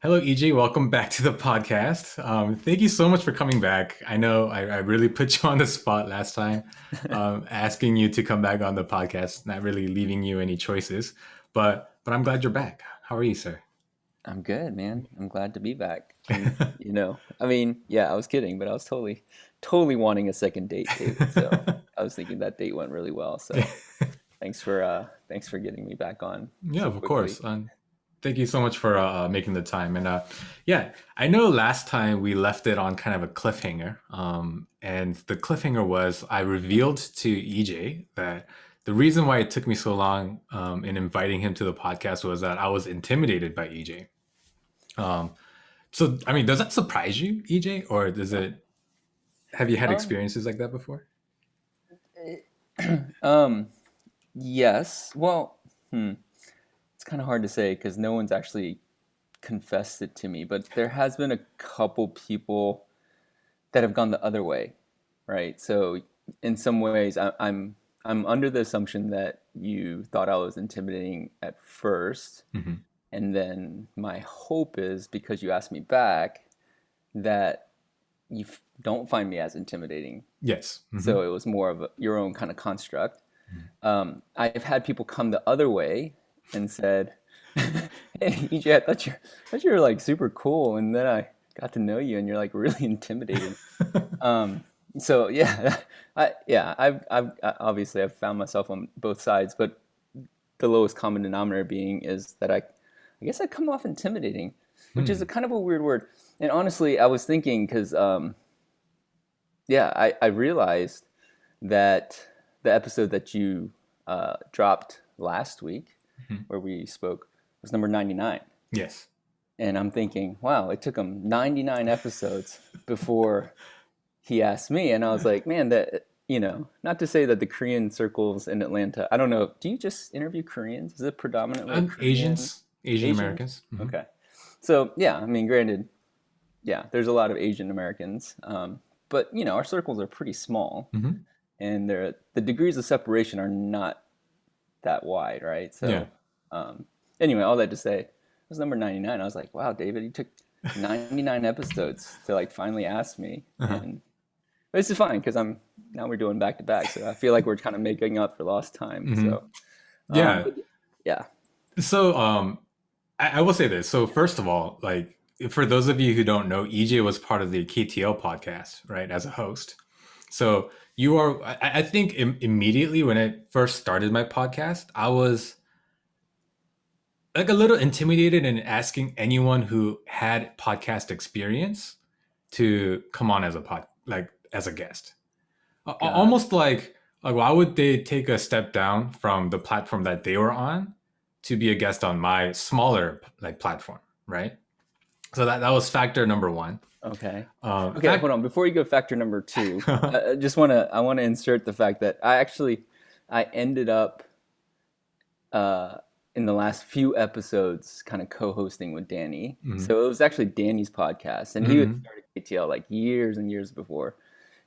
Hello, EJ. Welcome back to the podcast. Thank you so much for coming back. I know I really put you on the spot last time, asking you to come back on the podcast, not really leaving you any choices. But I'm glad you're back. How are you, sir? I'm good, man. I'm glad to be back. I was kidding, but I was totally wanting a second date, David. So I was thinking that date went really well. So thanks for getting me back on Yeah, so of quickly. course. Thank you so much for making the time. And yeah, I know last time we left it on kind of a cliffhanger. And the cliffhanger was I revealed to EJ that the reason why it took me so long in inviting him to the podcast was that I was intimidated by EJ. Um, so, I mean, does that surprise you, EJ, or have you had Um, experiences like that before? um, yes. Well, it's kind of hard to say because no one's actually confessed it to me, but there has been a couple people that have gone the other way, right? So in some ways, I'm under the assumption that you thought I was intimidating at first, Hmm. and then my hope is because you asked me back that don't find me as intimidating. Yes. So it was more of your own kind of construct. Hmm. I've had people come the other way and said, "Hey, EJ, thought you were like super cool, and then I got to know you, and you're like really intimidating." Um, so yeah, obviously I've found myself on both sides, but the lowest common denominator being is that I guess I come off intimidating, which is a Hmm. kind of a weird word. And honestly, I was thinking because I realized that the episode that you dropped last week, Hmm. where we spoke, was number 99. Yes. And I'm thinking, wow, it took him 99 episodes before he asked me, and I was like, man, not to say that the Korean circles in Atlanta, I don't know, do you just interview Koreans? Is it predominantly a Korean Asian Asian? Americans. Hmm. Okay. So, yeah, I mean, granted, yeah, there's a lot of Asian Americans, but, our circles are pretty small, Hmm. and the degrees of separation are not that wide, right? Yeah. So, um, anyway, all that to say, it was number 99. I was like, wow, David, you took 99 episodes to like finally ask me, Uh-huh. and but this is fine because now we're doing back to back, so I feel like we're kind of making up for lost time. Hmm. So, Yeah. but yeah, So, I will say this. So, first of all, like for those of you who don't know, EJ was part of the KTL podcast, right, as a host. So you are. I think immediately when I first started my podcast, I was like a little intimidated in asking anyone who had podcast experience to come on as a like as a guest. got it. Almost like why would they take a step down from the platform that they were on to be a guest on my smaller like platform, right? So that was factor number one. Okay, okay. Hold Fact. on. Before you go factor number two, I want to insert the fact that I ended up uh, in the last few episodes kind of co-hosting with Danny. Mhm. So it was actually Danny's podcast, and he had Mhm. started KTL like years and years before.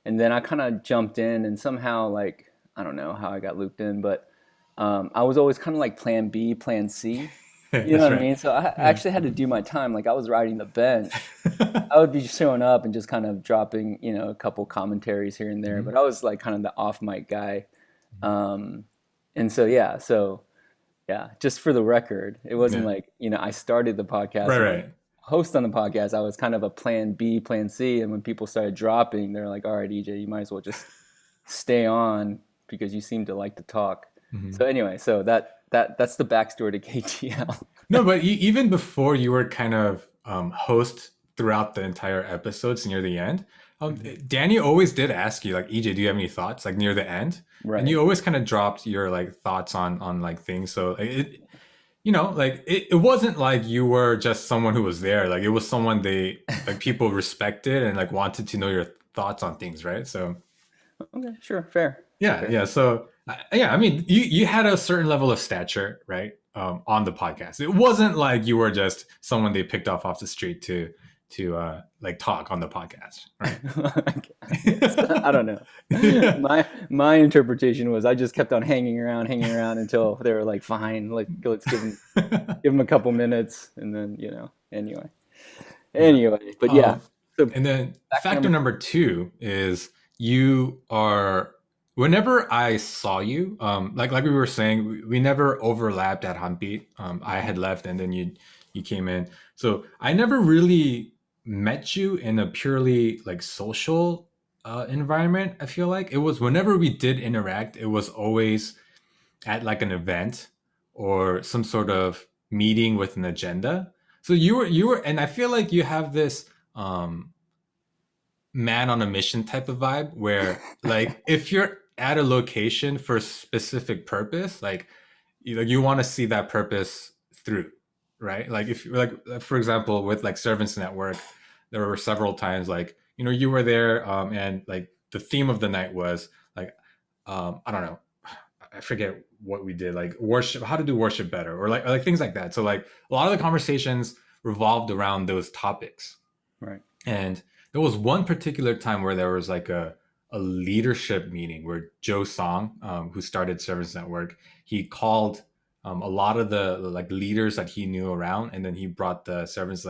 And then I kind of jumped in, and somehow like I don't know how I got looped in, but I was always kind of like Plan B, Plan C. You know That's what I right. mean? So I Yeah. actually had to do my time. Like I was riding the bench. I would be showing up and just kind of dropping, a couple commentaries here and there. Mhm. But I was like kind of the off mic guy. Um, and so, just for the record, it wasn't Yeah. like, I started the podcast Right. and then Right. host on the podcast. I was kind of a plan B, plan C. And when people started dropping, they're like, all right, EJ, you might as well just stay on because you seem to like to talk. So Mhm. anyway, so that's the backstory to KTL. No, but even before you were kind of host throughout the entire episodes near the end, Danny always did ask you like, EJ, do you have any thoughts like near the end? And Right. you always kind of dropped your like thoughts on like things. So like, it wasn't like you were just someone who was there. Like it was someone they like people respected and like wanted to know your thoughts on things, right? So Okay, sure, fair. yeah, Fair. yeah. So yeah, I mean, you had a certain level of stature, right, on the podcast. It wasn't like you were just someone they picked off the street to like talk on the podcast, right? I guess. I don't know. Yeah. My interpretation was I just kept on hanging around until they were like, fine, like let's give them a couple minutes, and then anyway. Yeah. Anyway, but yeah. Um, So and then factor factor number number two is you are, whenever I saw you, like we were saying, we never overlapped at Huntbeat. I Mhm. had left and then you came in. So I never really met you in a purely like social environment. I feel like it was whenever we did interact, it was always at like an event or some sort of meeting with an agenda. So you were, and I feel like you have this man on a mission type of vibe where like if you're at a location for a specific purpose, like you want to see that purpose through, right? Like if like for example with like Servants Network, there were several times like you were there, and like the theme of the night was like I don't know, I forget what we did, like worship, how to do worship better, or like things like that. So like a lot of the conversations revolved around those topics. Right. And there was one particular time where there was like a leadership meeting where Joe Song, who started Service Network, he called a lot of the like leaders that he knew around, and then he brought the Servants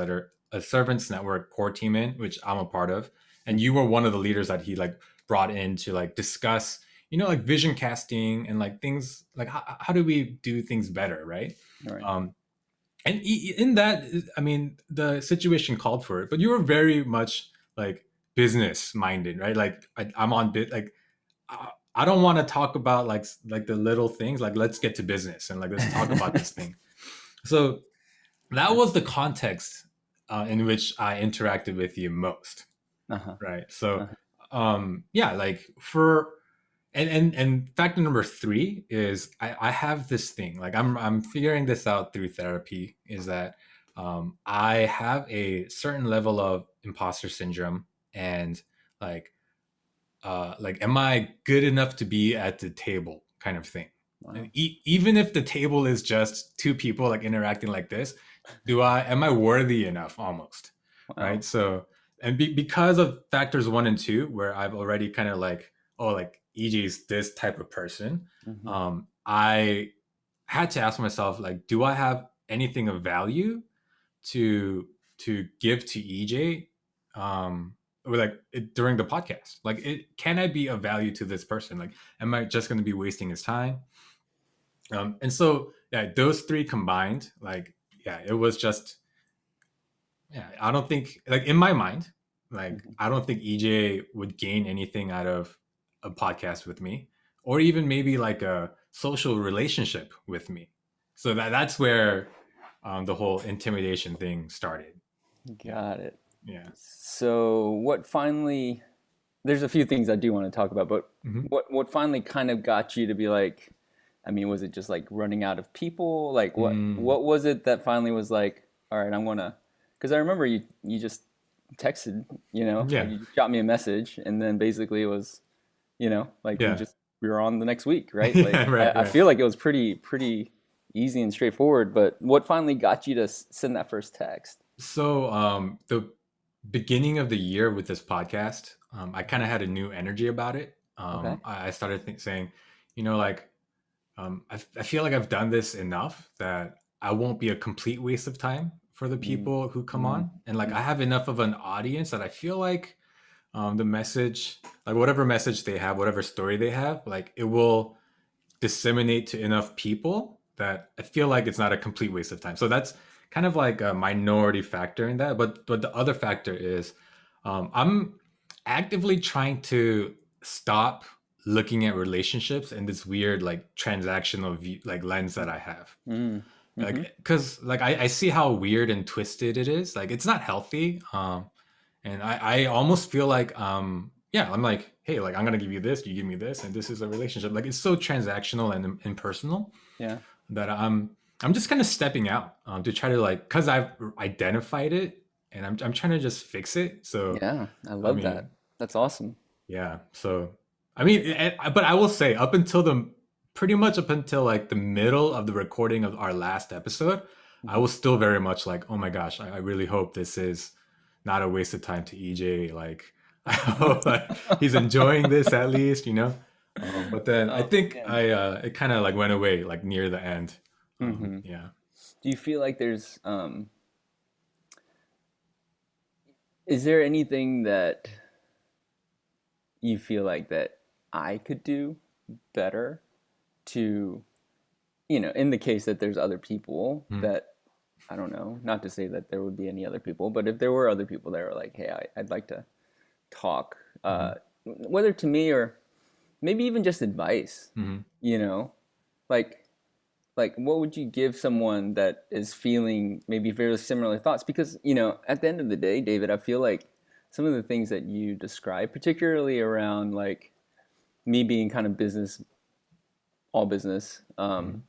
Network core team in, which I'm a part of, and you were one of the leaders that he like brought in to like discuss, like vision casting and like things like how do we do things better, right? Right. Um, and in that, I mean, the situation called for it, but you were very much like business minded, right? Like I'm on bit like I don't want to talk about like the little things, like let's get to business and like let's talk about this thing. So that was the context in which I interacted with you most, Uh-huh. right? So Uh-huh. yeah, like for and factor number three is I have this thing, like I'm figuring this out through therapy, is that I have a certain level of imposter syndrome, and like like am I good enough to be at the table kind of thing. And Wow. even if the table is just two people like interacting like this, do I am I worthy enough almost, right? Wow. So and because of factors one and two, where I've already kind of like, oh, like EJ's this type of person, Hmm. I had to ask myself, like, do I have anything of value to give to EJ, or like during the podcast? Like, can I be of value to this person? Like, am I just going to be wasting his time? And so yeah, those three combined, like, yeah, it was just, yeah, I don't think, like, in my mind, like Hmm. I don't think EJ would gain anything out of a podcast with me, or even maybe like a social relationship with me. So that's where the whole intimidation thing started. Got it. Yeah. So what finally, there's a few things I do want to talk about, but Hmm. what finally kind of got you to be like, I mean, was it just like running out of people? Like Mm, what was it that finally was like, all right, I'm gonna, because I remember you just texted, like yeah. you shot me a message, and then basically it was, like Yeah. we were on the next week, right? Like Yeah. Right. I Right. feel like it was pretty easy and straightforward. But what finally got you to send that first text? So the beginning of the year with this podcast, I kind of had a new energy about it. Okay. I started saying, like, I feel like I've done this enough that I won't be a complete waste of time for the Mm, people who come mm, on. And like, I mm, have enough of an audience that I feel like the message, like whatever message they have, whatever story they have, like it will disseminate to enough people that I feel like it's not a complete waste of time. So that's kind of like a minority factor in that. But the other factor is I'm actively trying to stop looking at relationships in this weird like transactional view, like lens that I have. mm, mm-hmm. Like because like I see how weird and twisted it is. Like it's not healthy. And I almost feel like yeah, I'm like, hey, like I'm gonna give you this, you give me this, and this is a relationship. Like it's so transactional and impersonal Yeah. that I'm just kind of stepping out to try to like, because I've identified it, and I'm trying to just fix it. So Yeah. I I love that. mean, That's awesome. yeah. So I mean, but I will say up until the pretty much up until like the middle of the recording of our last episode, I Mhm. was still very much like, oh my gosh, I really hope this is not a waste of time to EJ. Like I hope like he's enjoying this at least. But then I Oh think man. I it kind of like went away like near the end. Hmm. Yeah. Do you feel like there's Is there anything that you feel like that I could do better to, in the case that there's other people Mm, that, I don't know, not to say that there would be any other people, but if there were other people that were like, hey, I'd like to talk, mhm, whether to me or maybe even just advice, mhm, you know, like, what would you give someone that is feeling maybe very similar thoughts? Because, at the end of the day, David, I feel like some of the things that you describe, particularly around like me being kind of business, all business, mhm,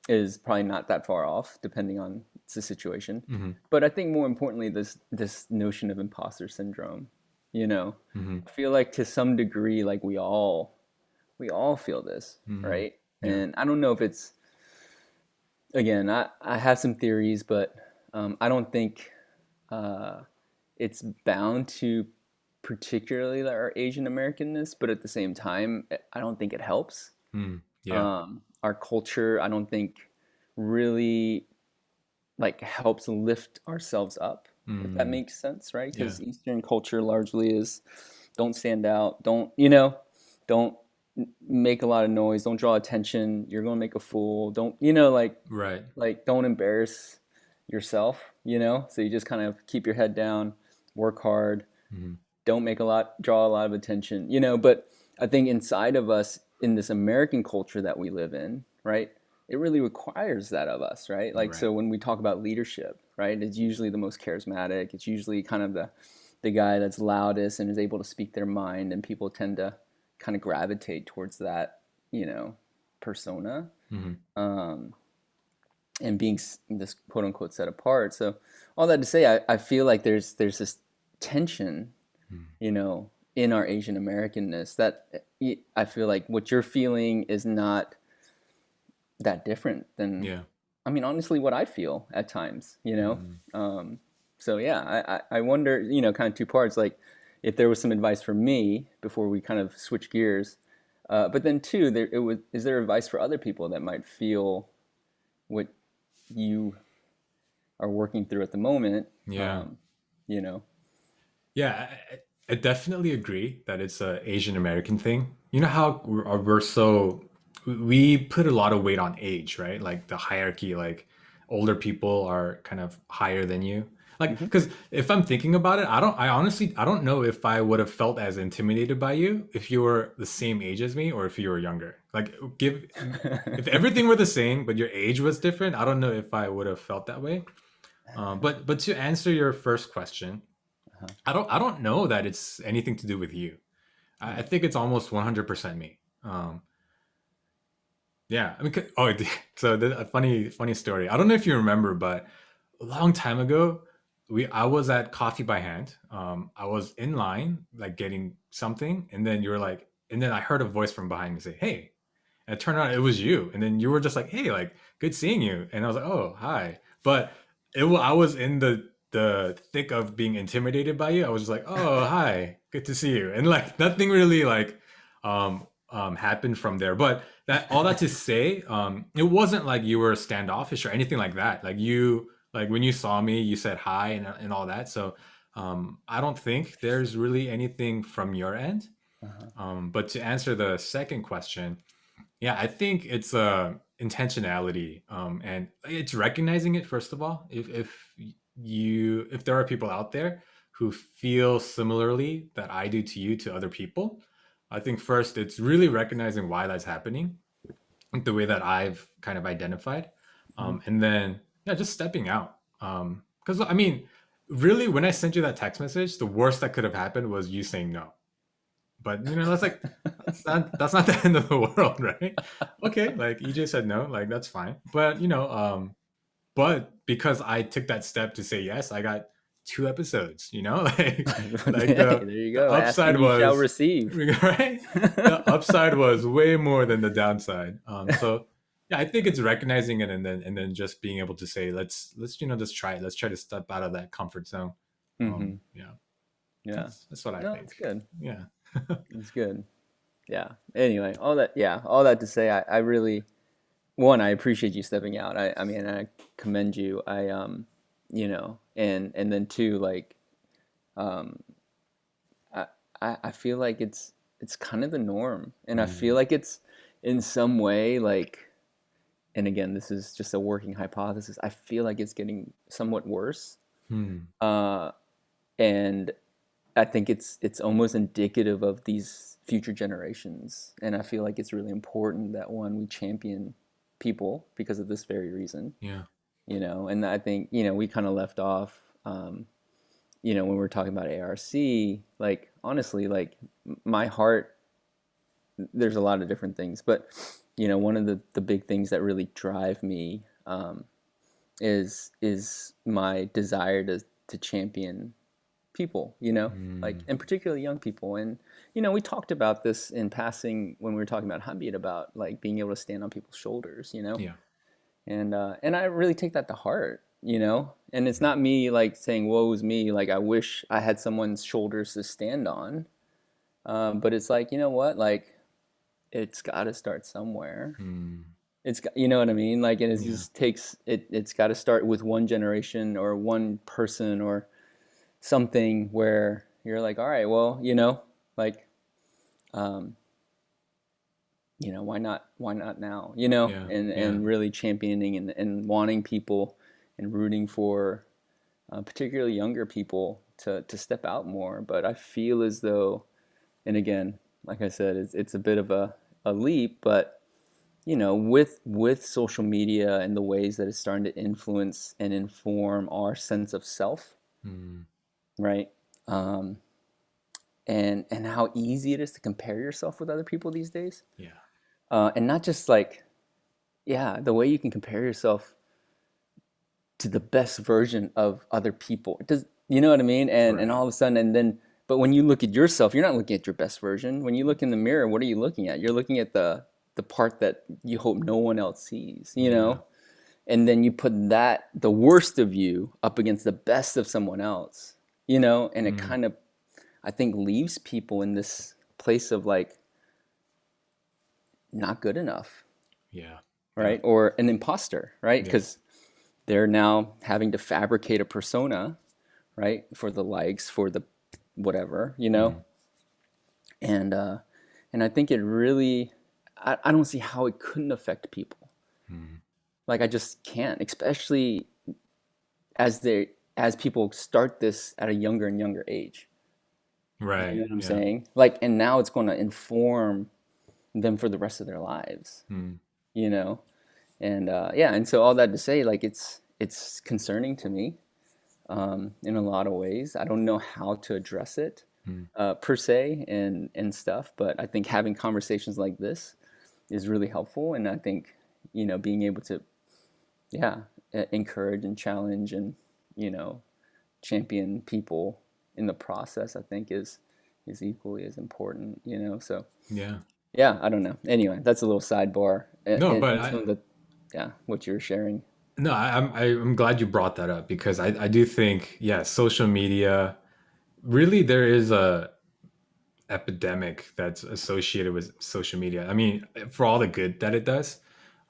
is probably not that far off, depending on the situation. mhm, But I think more importantly, this notion of imposter syndrome, you know, mhm, I feel like to some degree, like we all feel this, mhm. right? Yeah. And I don't know if it's, again, I have some theories, but I don't think uh, it's bound to particularly our Asian Americanness, but at the same time, I don't think it helps. Mm, yeah. Our culture, I don't think really like helps lift ourselves up, if that Mm, makes sense, right? yeah. Because Eastern culture largely is don't stand out, don't make a lot of noise, don't draw attention, you're gonna make a fool, don't, Right. don't embarrass yourself, so you just kind of keep your head down, work hard, Mhm. don't draw a lot of attention, but I think inside of us in this American culture that we live in, right, it really requires that of us, right? Like, Right. so when we talk about leadership, right, it's usually the most charismatic, it's usually kind of the guy that's loudest and is able to speak their mind, and people tend to kind of gravitate towards that, you know persona, Mhm. um, and being this quote unquote set apart. So all that to say, I feel like there's this tension, Mm. in our Asian Americanness that I feel like what you're feeling is not that different than, Yeah. I mean, honestly, what I feel at times. Mm. So yeah, I wonder, kind of two parts, like if there was some advice for me before we kind of switch gears, but then two, is there advice for other people that might feel what you are working through at the moment? Yeah. Um, you know, Yeah. I definitely agree that it's a Asian American thing. You know how we're so we put a lot of weight on age, right? Like the hierarchy, like older people are kind of higher than you. Like, hmm because if I'm thinking about it, I honestly, I don't know if I would have felt as intimidated by you if you were the same age as me or if you were younger. Like, if everything were the same but your age was different, I don't know if I would have felt that way. But to answer your first question, uh-huh. I don't know that it's anything to do with you. I Right. think it's almost 100% me. Yeah, I mean, so a funny story. I don't know if you remember, but a long time ago, I was at Coffee by Hand. I was in line, like getting something, and then you were like, and then I heard a voice from behind me say, "Hey," and it turned out it was you. And then you were just like, "Hey, like, good seeing you." And I was like, "Oh, hi." But I was in the thick of being intimidated by you. I was just like, "Oh, hi, good to see you," and like nothing really like happened from there. But all that to say, it wasn't like you were standoffish or anything like that. Like when you saw me, you said hi and all that. So I don't think there's really anything from your end. Uh-huh. But to answer the second question, yeah, I think it's intentionality, and it's recognizing it first of all. If there are people out there who feel similarly that I do to you to other people, I think first it's really recognizing why that's happening, like the way that I've kind of identified, Mhm. and then yeah, just stepping out. Because I mean, really, when I sent you that text message, the worst that could have happened was you saying no. But that's like that's not the end of the world, right? Okay, like EJ said no, like that's fine. But but because I took that step to say yes, I got 2 episodes, like Hey, the there you the go. Ask and upside you shall was receive. right. The upside was way more than the downside. So yeah, I think it's recognizing it and then just being able to say, let's just try it. Let's try to step out of that comfort zone. hmm Yeah, Yeah. that's what I No, it's think. good. Yeah. It's good. Yeah. Anyway, all that to say, I really, one, I appreciate you stepping out. I mean, I commend you. And then two, like, Um, I, I feel like it's kind of the norm, and I feel Mm. like it's in some way like, and again, this is just a working hypothesis. I feel like it's getting somewhat worse, Hmm. uh, and I think it's almost indicative of these future generations, and I feel like it's really important that one we champion people because of this very reason, Yeah. you know. And I think we kind of left off, when we were talking about ARC. Like honestly, like my heart, there's a lot of different things, but one of the big things that really drive me is my desire to champion people, like, Mm. and particularly young people. And we talked about this in passing when we were talking about Habit, about like being able to stand on people's shoulders, Yeah. and I really take that to heart, and it's not me like saying woe's me, like I wish I had someone's shoulders to stand on, but it's like, you know what, like it's got to start somewhere. Mm. You know what I mean? Like, and it Yeah. just takes it's got to start with one generation or one person or something where you're like, all right, well, like, um, why not now, Yeah. Yeah. and really championing and wanting people and rooting for, particularly younger people to step out more. But I feel as though, and again, like I said, it's a bit of a leap, but with social media and the ways that it's starting to influence and inform our sense of self, Mm. right? Um, and how easy it is to compare yourself with other people these days, Yeah. and not just like, yeah, the way you can compare yourself to the best version of other people. It does, you know what I mean? And Right. all of a sudden, and then, but when you look at yourself, you're not looking at your best version. When you look in the mirror, what are you looking at? You're looking at the part that you hope no one else sees, Yeah. and then you put the worst of you up against the best of someone else, and it Mm. kind of, I think, leaves people in this place of like not good enough, Yeah. Yeah. right? Or an imposter, right? Yes. Because they're now having to fabricate a persona, right? For the likes, for the whatever, Mm. and uh, and I think it really, I don't see how it couldn't affect people. Mm. Like I just can't, especially as people start this at a younger and younger age. You Right. know what I'm Yeah. saying? Like, and now it's going to inform them for the rest of their lives. Mm. You know, and yeah, and so all that to say, like it's concerning to me, in a lot of ways. I don't know how to address it, Mm. per se, and stuff, but I think having conversations like this is really helpful, and I think being able to, yeah, encourage and challenge and you know champion people in the process, I think is equally as important. So Yeah. yeah, I don't know. Anyway, that's a little sidebar, No, but and some of the, yeah, what you're sharing. no, I'm glad you brought that up because I do think, yeah, social media, really there is a epidemic that's associated with social media. I mean, for all the good that it does.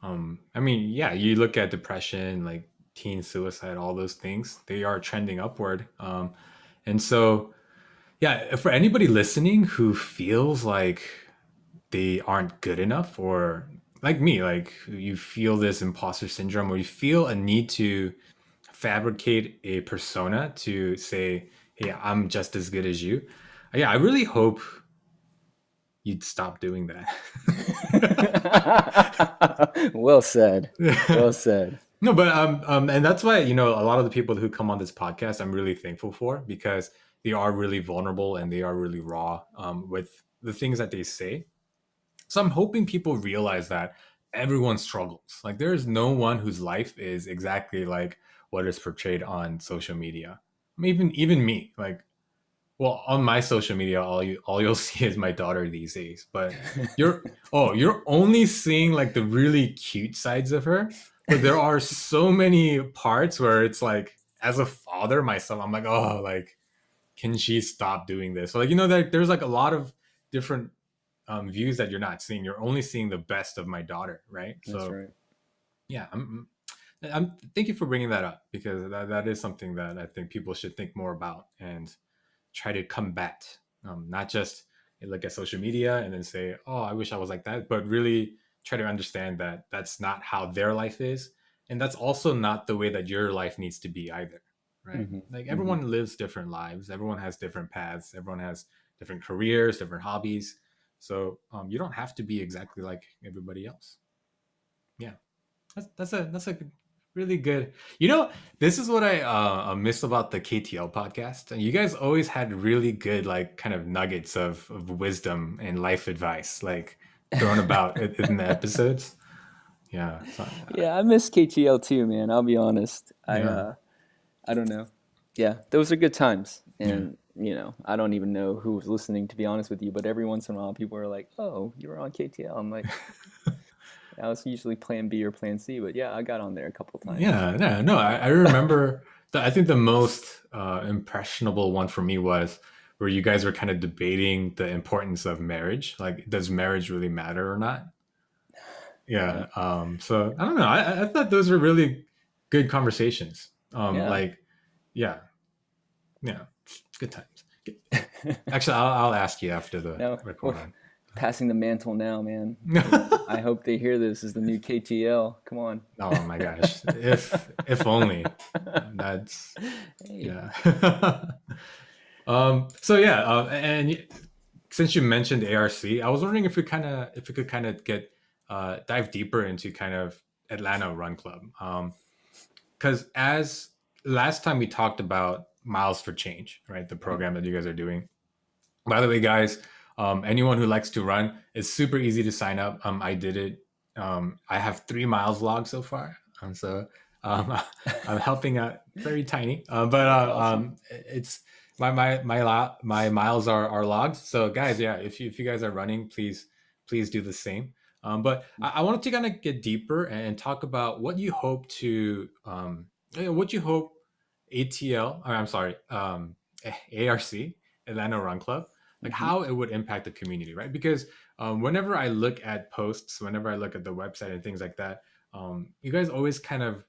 I mean, yeah, you look at depression, like teen suicide, all those things, they are trending upward. And so, yeah, for anybody listening who feels like they aren't good enough, or like me, like you feel this imposter syndrome, or you feel a need to fabricate a persona to say, hey, I'm just as good as you. Yeah, I really hope you'd stop doing that. Well said. Well said. No, but and that's why, a lot of the people who come on this podcast, I'm really thankful for, because they are really vulnerable and they are really raw, with the things that they say. So I'm hoping people realize that everyone struggles. Like there is no one whose life is exactly like what is portrayed on social media. I mean, even me, like, well, on my social media, all you'll see is my daughter these days. But you're only seeing like the really cute sides of her. But there are so many parts where it's like, as a father myself, I'm like, oh, like, can she stop doing this? So, like, there's like a lot of different views that you're not seeing. You're only seeing the best of my daughter, right? That's So right. yeah, thank you for bringing that up, because that is something that I think people should think more about. And try to combat, not just look at social media and then say, oh, I wish I was like that, but really try to understand that that's not how their life is, and that's also not the way that your life needs to be either, right? Mm-hmm. Like Mm-hmm. everyone lives different lives, everyone has different paths, everyone has different careers, different hobbies. So you don't have to be exactly like everybody else. Yeah, that's a really good. You know, this is what I miss about the KTL podcast. And you guys always had really good like kind of nuggets of wisdom and life advice like thrown about in the episodes. Yeah, so, Yeah, I miss KTL too, man. I'll be honest. yeah, I don't know. Yeah, those are good times, yeah. and I don't even know who was listening, to be honest with you. But every once in a while, people are like, "Oh, you were on KTL." I'm like, I was usually Plan B or Plan C, but yeah, I got on there a couple times. Yeah, no, no. I remember. I think the most impressionable one for me was where you guys were kind of debating the importance of marriage. Like, does marriage really matter or not? Yeah, Yeah. So I don't know. I thought those were really good conversations. yeah. Like, yeah, yeah, good times. Actually, I'll ask you after the Now, well, recording. passing the mantle now, man. Oh I hope they hear this as the new KTL. Come on. my gosh, if only. That's Hey. yeah. So yeah, and since you mentioned ARC, I was wondering if we could kind of get dive deeper into kind of Atlanta Run Club. Because as last time we talked about Miles for Change, right? The program that you guys are doing. By the way, guys, anyone who likes to run, it's super easy to sign up. I did it. I have 3 miles logged so far, so um, I'm helping out. Very tiny, but That's awesome. it's my miles are logged. So, guys, yeah, if you guys are running, please do the same. But I wanted to kind of get deeper and talk about what you hope to what you hope ATL. Or I'm sorry, ARC, Atlanta Run Club, like Mm-hmm. how it would impact the community, right? Because whenever I look at posts, whenever I look at the website and things like that, you guys always kind of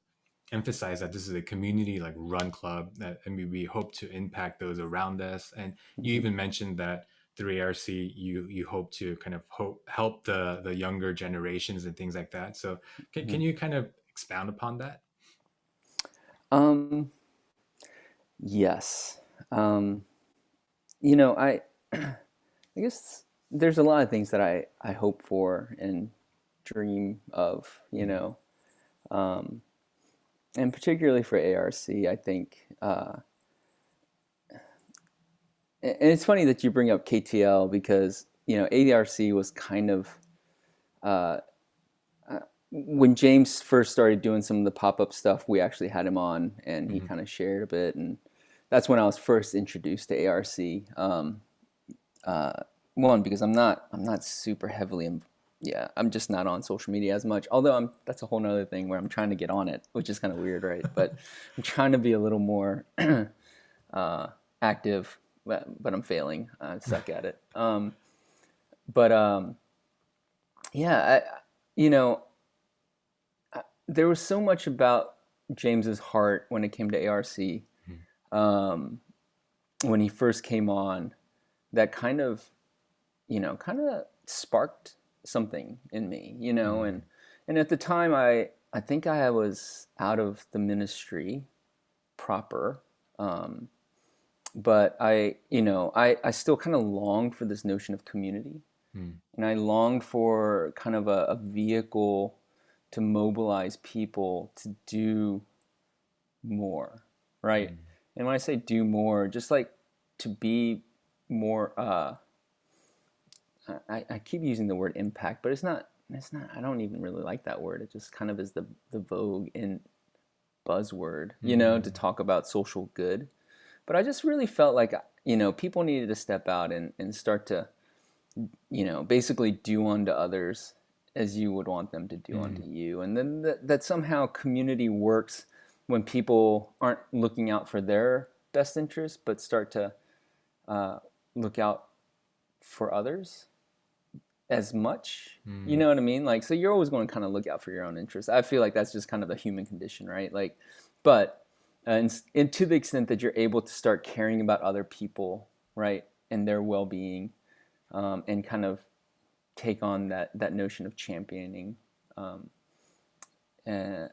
emphasize that this is a community like run club that, and we hope to impact those around us. And you Mm-hmm. even mentioned that through ARC, you hope to kind of help the younger generations and things like that. So Mm-hmm. can you kind of expound upon that? Um, yes. Um, I I guess there's a lot of things that I hope for and dream of, Mm, um, and particularly for ARC, I think. And it's funny that you bring up KTL because ARC was kind of uh, when James first started doing some of the pop up stuff. We actually had him on, and he mhm, kind of shared a bit, and that's when I was first introduced to ARC. Uh, One, because I'm not super heavily yeah, I'm just not on social media as much. Although that's a whole nother thing where I'm trying to get on it, which is kind of weird, right? But I'm trying to be a little more uh, active, but I'm failing. I suck at it. But yeah, you know, there was so much about James's heart when it came to ARC, mhm, um, when he first came on, that kind of sparked something in me, mhm, and at the time I think I was out of the ministry proper, um, but I still kind of longed for this notion of community, mhm, and I longed for kind of a vehicle to mobilize people to do more, right? mhm, And when I say do more, just like to be more. I keep using the word impact, but it's not. It's not. I don't even really like that word. It just kind of is the vogue in buzzword, to mhm, talk about social good. But I just really felt like people needed to step out and start to basically do unto others as you would want them to do unto mhm, you, and then that somehow community works when people aren't looking out for their best interests, but start to look out for others as much. You mhm, know what I mean? Like, so you're always going to kind of look out for your own interests. I feel like that's just kind of the human condition, right? Like, but and to the extent that you're able to start caring about other people, right, and their well-being, and kind of take on that notion of championing. And and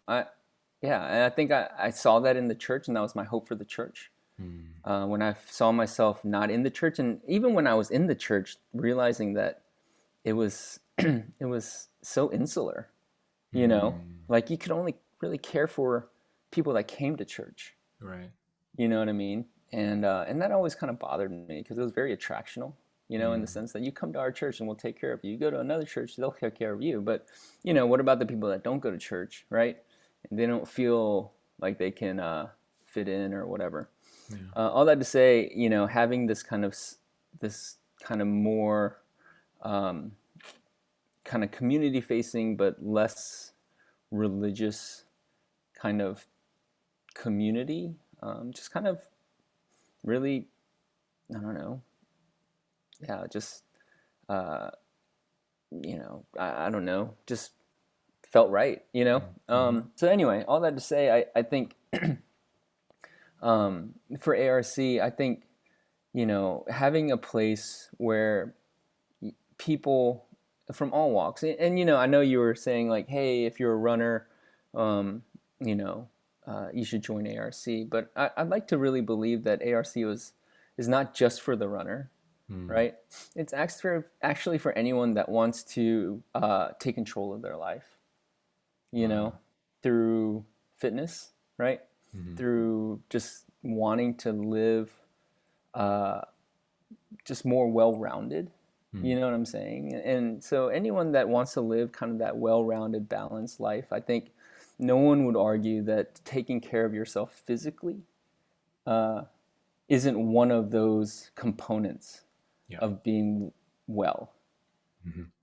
I think I saw that in the church, and that was my hope for the church. When I saw myself not in the church, and even when I was in the church, realizing that it was it was so insular, like you could only really care for people that came to church. Right. You know what I mean? And that always kind of bothered me because it was very attractional, in the sense that you come to our church and we'll take care of you. You go to another church, they'll take care of you. But, what about the people that don't go to church, right? And they don't feel like they can fit in or whatever. Yeah. All that to say, having this kind of more kind of community facing but less religious kind of community, just kind of really, I don't know, just I don't know, just felt right. So anyway, all that to say, I think for ARC, I think having a place where people from all walks, and I know you were saying like, hey, if you're a runner, you should join ARC. But I'd like to really believe that ARC is not just for the runner, right? It's actually for anyone that wants to take control of their life, through fitness, right? Through just wanting to live just more well-rounded. You know what I'm saying? And so anyone that wants to live kind of that well-rounded, balanced life, I think no one would argue that taking care of yourself physically isn't one of those components of being well.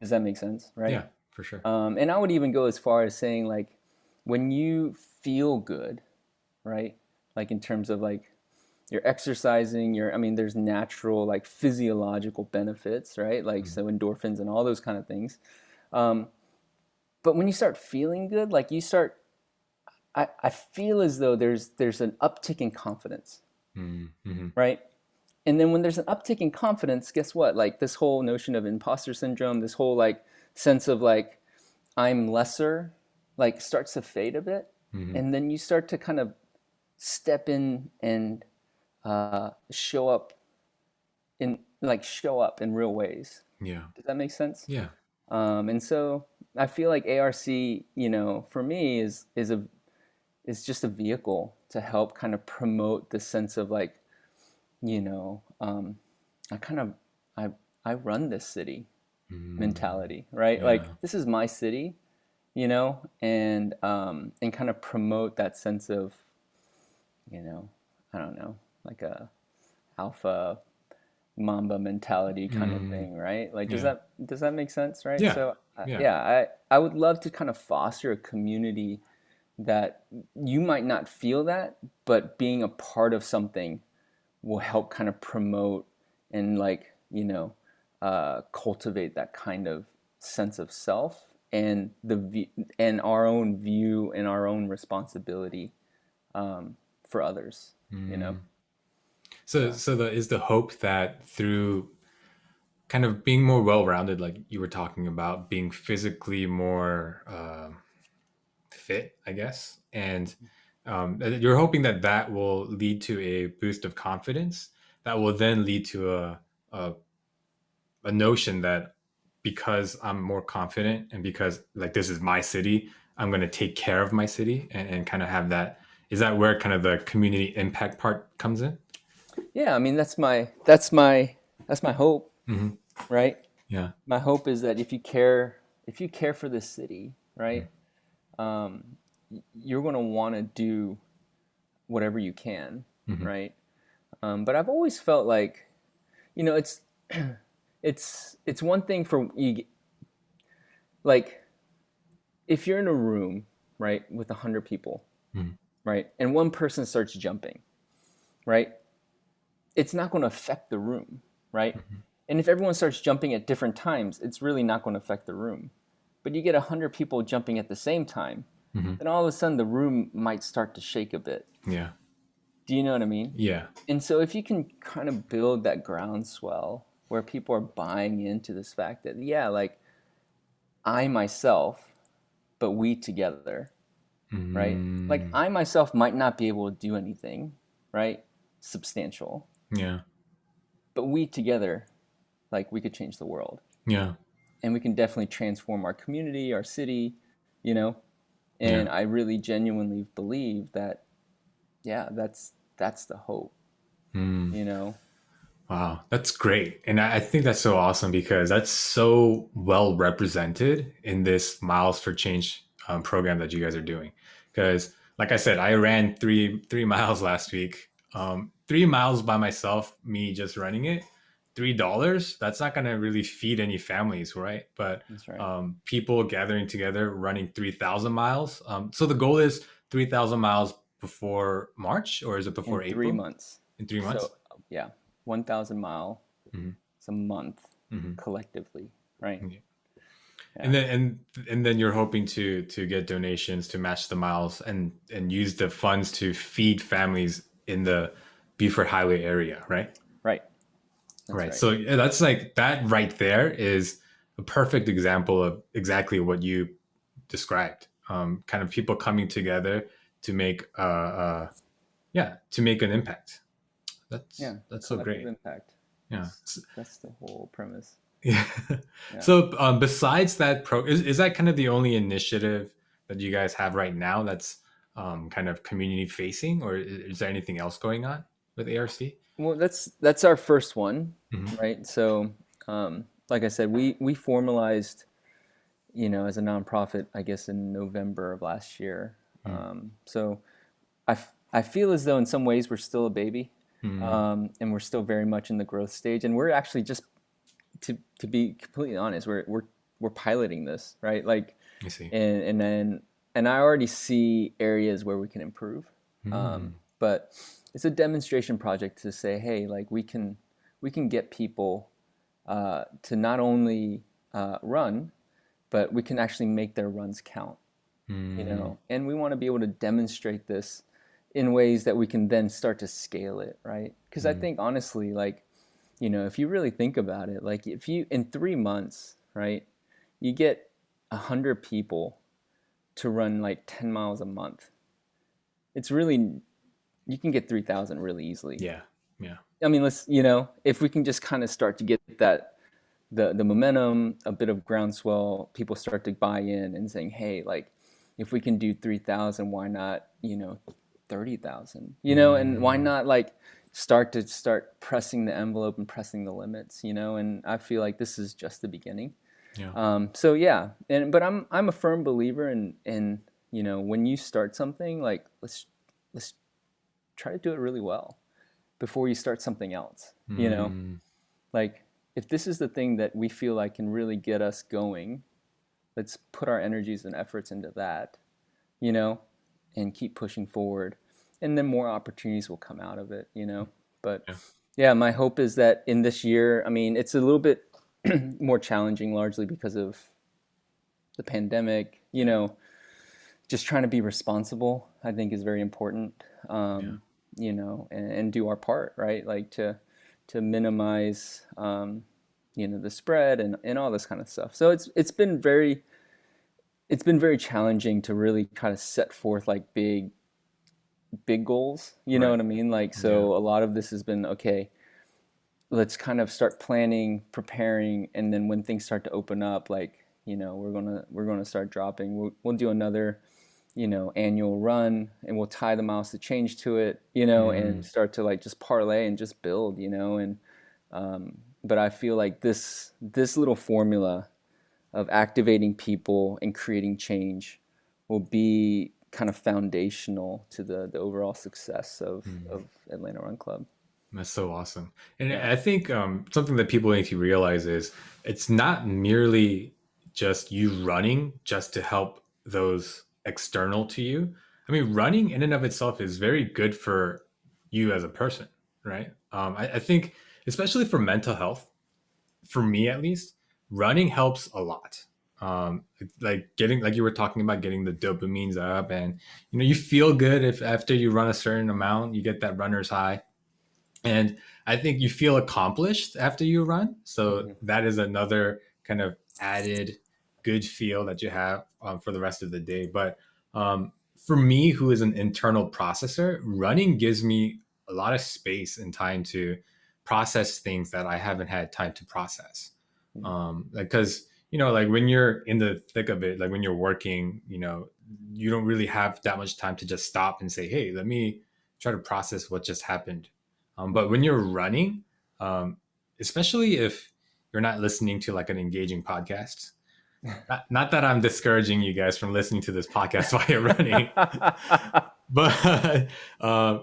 Does that make sense? Right? Yeah, for sure. And I would even go as far as saying like, when you feel good, right? Like in terms of like you're exercising, there's natural like physiological benefits, right? Like so endorphins and all those kind of things. But when you start feeling good, like I feel as though there's an uptick in confidence, right? And then when there's an uptick in confidence, guess what? Like this whole notion of imposter syndrome, this whole like sense of like I'm lesser, like starts to fade a bit, and then you start to kind of step in and show up in real ways. Yeah. Does that make sense? Yeah. And so I feel like ARC, for me is just a vehicle to help kind of promote the sense of like, I run this city mentality, right? Yeah. Like this is my city, and kind of promote that sense of, I don't know, like a alpha mamba mentality kind of thing, right? Like does that make sense, right? Yeah. So Yeah. I would love to kind of foster a community that you might not feel that, but being a part of something will help kind of promote and like cultivate that kind of sense of self and and our own view and our own responsibility for others. So is the hope that through kind of being more well-rounded, like you were talking about, being physically more fit, I guess, and you're hoping that will lead to a boost of confidence that will then lead to a notion that because I'm more confident and because like this is my city, I'm going to take care of my city and kind of have that. Is that where kind of the community impact part comes in? Yeah, that's my hope, right? Yeah. My hope is that if you care for this city, right, you're going to want to do whatever you can, right? But I've always felt like, it's it's one thing for you, like if you're in a room, right, with 100 people, right, and one person starts jumping, right, it's not going to affect the room, right? And if everyone starts jumping at different times, it's really not going to affect the room. But you get 100 people jumping at the same time, Hmm. then all of a sudden the room might start to shake a bit. Yeah. Do you know what I mean? Yeah. And so if you can kind of build that groundswell where people are buying into this fact that, yeah, like I myself, but we together, right? Like Mm, I myself might not be able to do anything, right? Substantial, yeah. but we together, like we could change the world, Yeah. and we can definitely transform our community, our city, you know? Yeah. And I really genuinely believe that, yeah, that's the hope, Mm. you know? Wow, that's great. And I think that's so awesome because that's so well represented in this Miles for Change program that you guys are doing. Because, like I said, I ran three miles last week. 3 miles by myself, me just running it, $3. That's not going to really feed any families, right? But That's right. people gathering together, running 3,000 miles. So the goal is 3,000 miles before March, or is it In before three April? months. In 3 months? So, yeah, 1,000 mile, Hmm. it's a month Hmm. collectively, right? And Yeah. then you're hoping to get donations to match the miles and use the funds to feed families in the Beaufort Highway area, right? Right. That's Right. right. So yeah, that's like that right there is a perfect example of exactly what you described. Kind of people coming together to make yeah, to make an impact. Yeah. That's so Collective great. impact. Yeah. That's the whole premise. Yeah. Yeah. So besides that is that kind of the only initiative that you guys have right now that's kind of community facing, or is there anything else going on with ARC? Well, that's our first one, Hmm. right? So, like I said, we formalized, as a nonprofit, I guess in November of last year. So I feel as though in some ways we're still a baby, Mm-hmm. and we're still very much in the growth stage, and we're actually just to be completely honest, we're piloting this, right? Like, I see. and I already see areas where we can improve, Mm. but it's a demonstration project to say, hey, like we can get people to not only run, but we can actually make their runs count, Mm. and we want to be able to demonstrate this in ways that we can then start to scale it, right? Because I Mm. think honestly, like, if you really think about it, like if you in 3 months, right, you get 100 people to run like 10 miles a month. It's really, you can get 3,000 really easily. Yeah. Yeah. I mean, let's, if we can just kind of start to get that, the momentum, a bit of groundswell, people start to buy in and saying, hey, like if we can do 3,000, why not, 30,000, and why Mm. not like start pressing the envelope and pressing the limits, and I feel like this is just the beginning. Yeah. So yeah, but I'm a firm believer in when you start something, like let's try to do it really well before you start something else. Mm. Like if this is the thing that we feel like can really get us going, let's put our energies and efforts into that, you know, and keep pushing forward, and then more opportunities will come out of it. But Yeah. yeah, my hope is that in this year, I mean, it's a little bit more challenging, largely because of the pandemic. Just trying to be responsible, I think, is very important. Yeah. And do our part, right? Like to minimize, the spread and all this kind of stuff. So it's been very challenging to really kind of set forth like big goals. You know Right. what I mean? Like, Yeah. so a lot of this has been, okay, let's kind of start planning, preparing, and then when things start to open up, like, we're gonna start dropping. We'll do another, annual run, and we'll tie the miles to change to it, and Mm. start to like just parlay and just build, and but I feel like this little formula of activating people and creating change will be kind of foundational to the overall success of Mm. of Atlanta Run Club. That's so awesome. And Yeah. I think something that people need to realize is it's not merely just you running just to help those external to you. I mean, running in and of itself is very good for you as a person, right? I think, especially for mental health, for me at least, running helps a lot. like getting, like you were talking about, getting the dopamines up, and you feel good if after you run a certain amount, you get that runner's high. And I think you feel accomplished after you run. So Mhm. that is another kind of added good feel that you have for the rest of the day. But for me, who is an internal processor, running gives me a lot of space and time to process things that I haven't had time to process. Like, because, like when you're in the thick of it, like when you're working, you don't really have that much time to just stop and say, hey, let me try to process what just happened. But when you're running, um, especially if you're not listening to like an engaging podcast, not that I'm discouraging you guys from listening to this podcast while you're running, but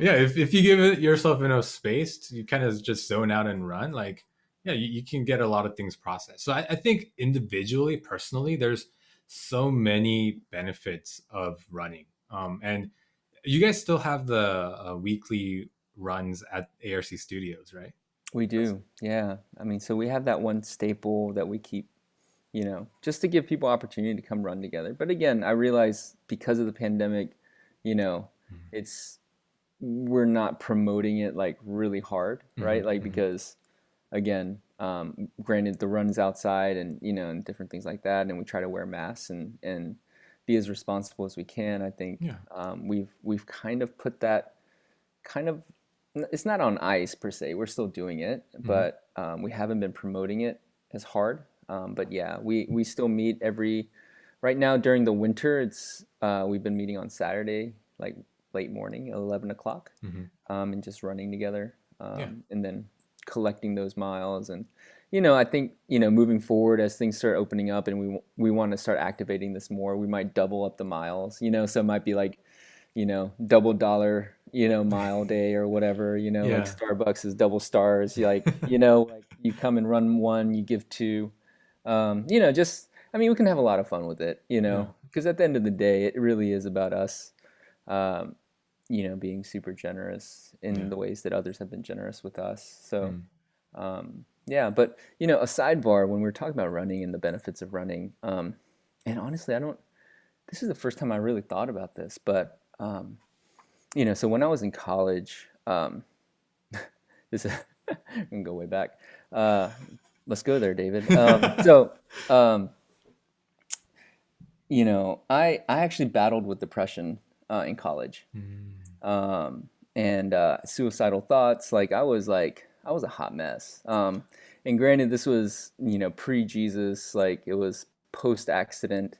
yeah, if you give it yourself enough space to you kind of just zone out and run, like, yeah, you can get a lot of things processed. So I think individually, personally, there's so many benefits of running. And you guys still have the weekly runs at ARC Studios, right? We That's, do, yeah. I mean, so we have that one staple that we keep, just to give people opportunity to come run together. But again, I realize because of the pandemic, you know, it's we're not promoting it like really hard, mm-hmm, right? Like mm-hmm. because again, granted the run's outside and and different things like that, and we try to wear masks and be as responsible as we can. I think Yeah. we've kind of put that kind of it's not on ice per se. We're still doing it, Mm-hmm. but we haven't been promoting it as hard. But yeah, we still meet every. Right now during the winter, it's we've been meeting on Saturday, like late morning, 11 o'clock, Mm-hmm. and just running together, Yeah. and then collecting those miles. And I think moving forward as things start opening up and we want to start activating this more, we might double up the miles. So it might be like double dollar, mile day or whatever, like Yeah. Starbucks is double stars. You like, like you come and run one, you give two. Just, I mean, we can have a lot of fun with it, Yeah. because at the end of the day, it really is about us, um, being super generous in Yeah. the ways that others have been generous with us. So, Mm. yeah, but, a sidebar when we were talking about running and the benefits of running, and honestly, this is the first time I really thought about this, but, so when I was in college, this is I can go way back. Uh, let's go there, David. Um, I actually battled with depression in college, Mm. and suicidal thoughts. I was a hot mess. And granted, this was pre Jesus, like it was post accident,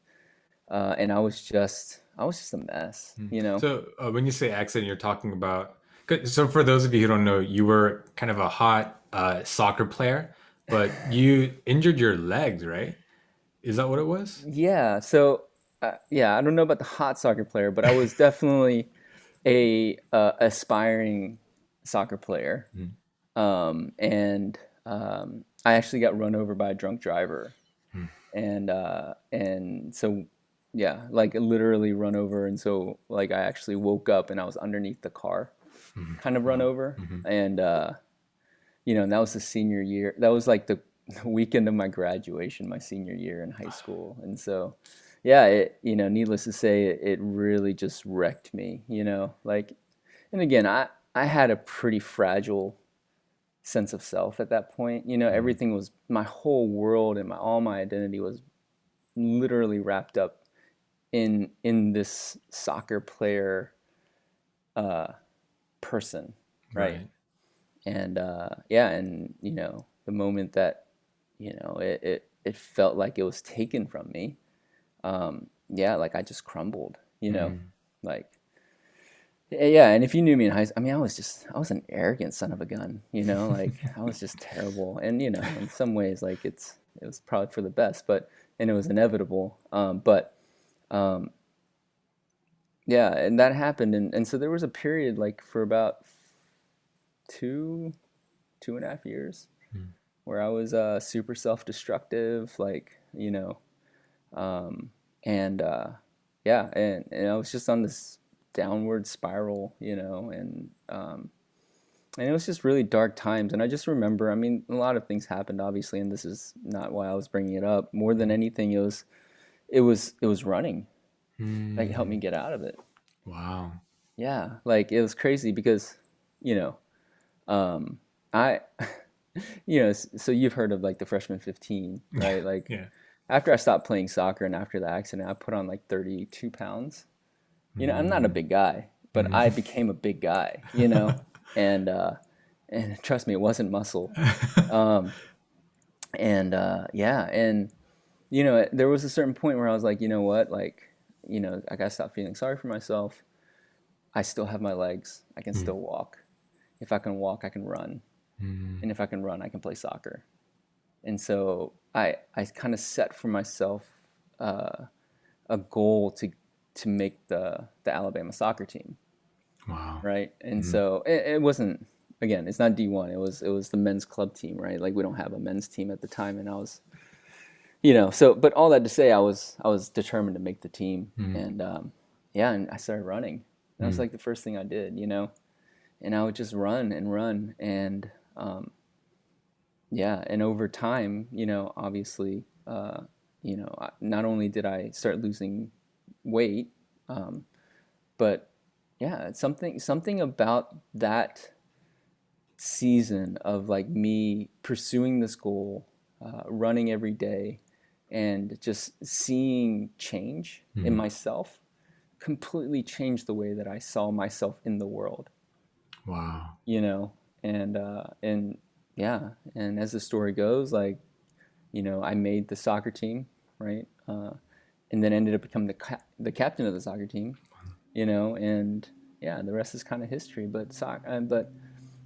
and I was just a mess. Mm. So when you say accident, you're talking about. So for those of you who don't know, you were kind of a hot soccer player, but you injured your legs, right? Is that what it was? Yeah. So, yeah, I don't know about the hot soccer player, but I was definitely a aspiring soccer player. Mm. And I actually got run over by a drunk driver, Mm. and so yeah, like literally run over. And so like I actually woke up and I was underneath the car, Mm. kind of run Wow. over, Hmm. and and that was the senior year. That was like the weekend of my graduation, my senior year in high school. And so, yeah, needless to say, it really just wrecked me, like, and again, I had a pretty fragile sense of self at that point. Mm. Everything was my whole world and all my identity was literally wrapped up in this soccer player uh, person, right? Right. And yeah, and the moment that it felt like it was taken from me, yeah, like I just crumbled, Mm. like yeah. And if you knew me in high school, I mean, I was an arrogant son of a gun, like I was just terrible. And in some ways, like it was probably for the best, but and it was inevitable. But um, yeah, and that happened, and so there was a period like for about two 2.5 years Mm. where I was super self-destructive, like um, and yeah, and I was just on this downward spiral, and it was just really dark times. And I just remember, I mean, a lot of things happened, obviously, and this is not why I was bringing it up. More than anything, it was it was running that helped me Mm. get out of it. Wow. Yeah, like it was crazy because, you know, um, I, so you've heard of like the freshman 15, Yeah. right? Like Yeah. after I stopped playing soccer and after the accident, I put on like 32 pounds. I'm not a Mm. big guy, but I Mhm. became a big guy, and and trust me, it wasn't muscle. Um, and yeah, and there was a certain point where I was like, you know what, like, I gotta stop feeling sorry for myself. I still have my legs. I can Mm. still walk. If I can walk, I can run, Mm. and if I can run, I can play soccer. And so I kind of set for myself uh, a goal to make the Alabama soccer team, Wow. right? And Mm. so it wasn't, again, it's not D1. It was the men's club team, right? Like we don't have a men's team at the time, and I was, so, but all that to say, I was determined to make the team, Mm. and yeah, and I started running. That was Mm. like the first thing I did, and I would just run and run, and yeah, and over time, obviously, not only did I start losing weight, um, but yeah, it's something about that season of like me pursuing this goal, running every day, and just seeing change in Mm. myself completely changed the way that I saw myself in the world. Wow. You know, and yeah, and as the story goes, like, I made the soccer team, right? And then ended up becoming the captain of the soccer team, and yeah, the rest is kind of history. But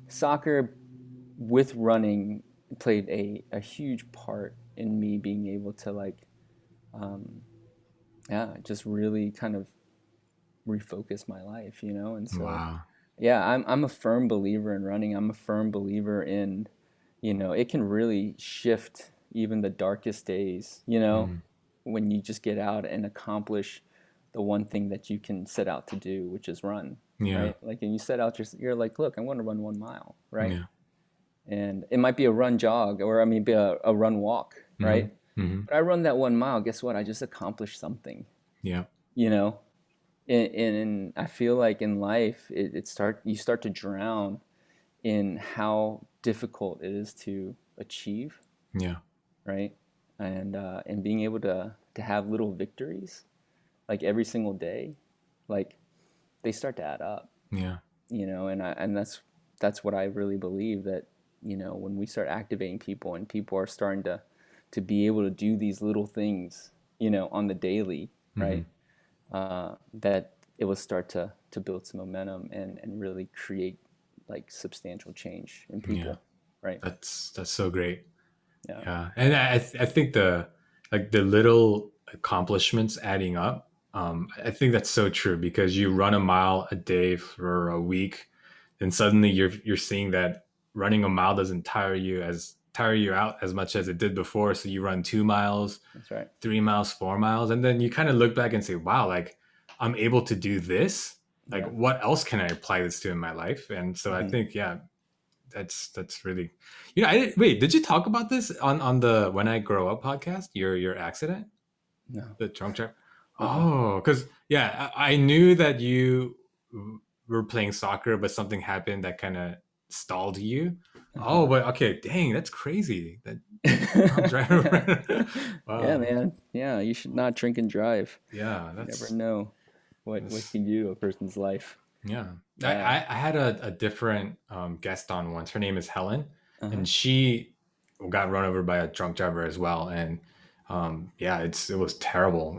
soccer with running played a huge part in me being able to like, um, yeah, just really kind of refocus my life, and so Wow. yeah, I'm a firm believer in running. I'm a firm believer in, it can really shift even the darkest days, Mm. when you just get out and accomplish the one thing that you can set out to do, which is run, Yeah. right? Like, and you set out, you're like, look, I'm going to run 1 mile, right? Yeah. And it might be a run jog, or I mean, be a run walk, Mm-hmm. right? Mm-hmm. But I run that 1 mile. Guess what? I just accomplished something, Yeah. you know? And I feel like in life, you start to drown in how difficult it is to achieve, Yeah. right? And being able to have little victories, like every single day, like they start to add up, Yeah. and that's what I really believe, that when we start activating people and people are starting to be able to do these little things, on the daily, Mm-hmm. right? That it will start to build some momentum and really create like substantial change in Yeah. people, right? That's so great. Yeah. Yeah, and I think the little accomplishments adding up. I think that's so true because you run a mile a day for a week, and suddenly you're seeing that running a mile doesn't tire you out as much as it did before. So you run 2 miles, That's right. 3 miles, 4 miles, and then you kind of look back and say, "Wow, like I'm able to do this. Like Yeah. what else can I apply this to in my life?" And so I Hmm. think, yeah, that's really, I didn't wait, did you talk about this on the When I Grow Up podcast, your accident, No. the drunk drive? Uh-uh. Oh, because yeah, I knew that you were playing soccer but something happened that kind of stalled you. Oh, Uh-huh. but okay, dang, that's crazy, that drunk Yeah. driver. Yeah, Wow. man. Yeah, you should not drink and drive. Yeah, You never that's know what you that's can do to a person's life. yeah. I, Yeah. I had a different guest on once. Her name is Helen, Uh-huh. and she got run over by a drunk driver as well. And yeah, it was terrible.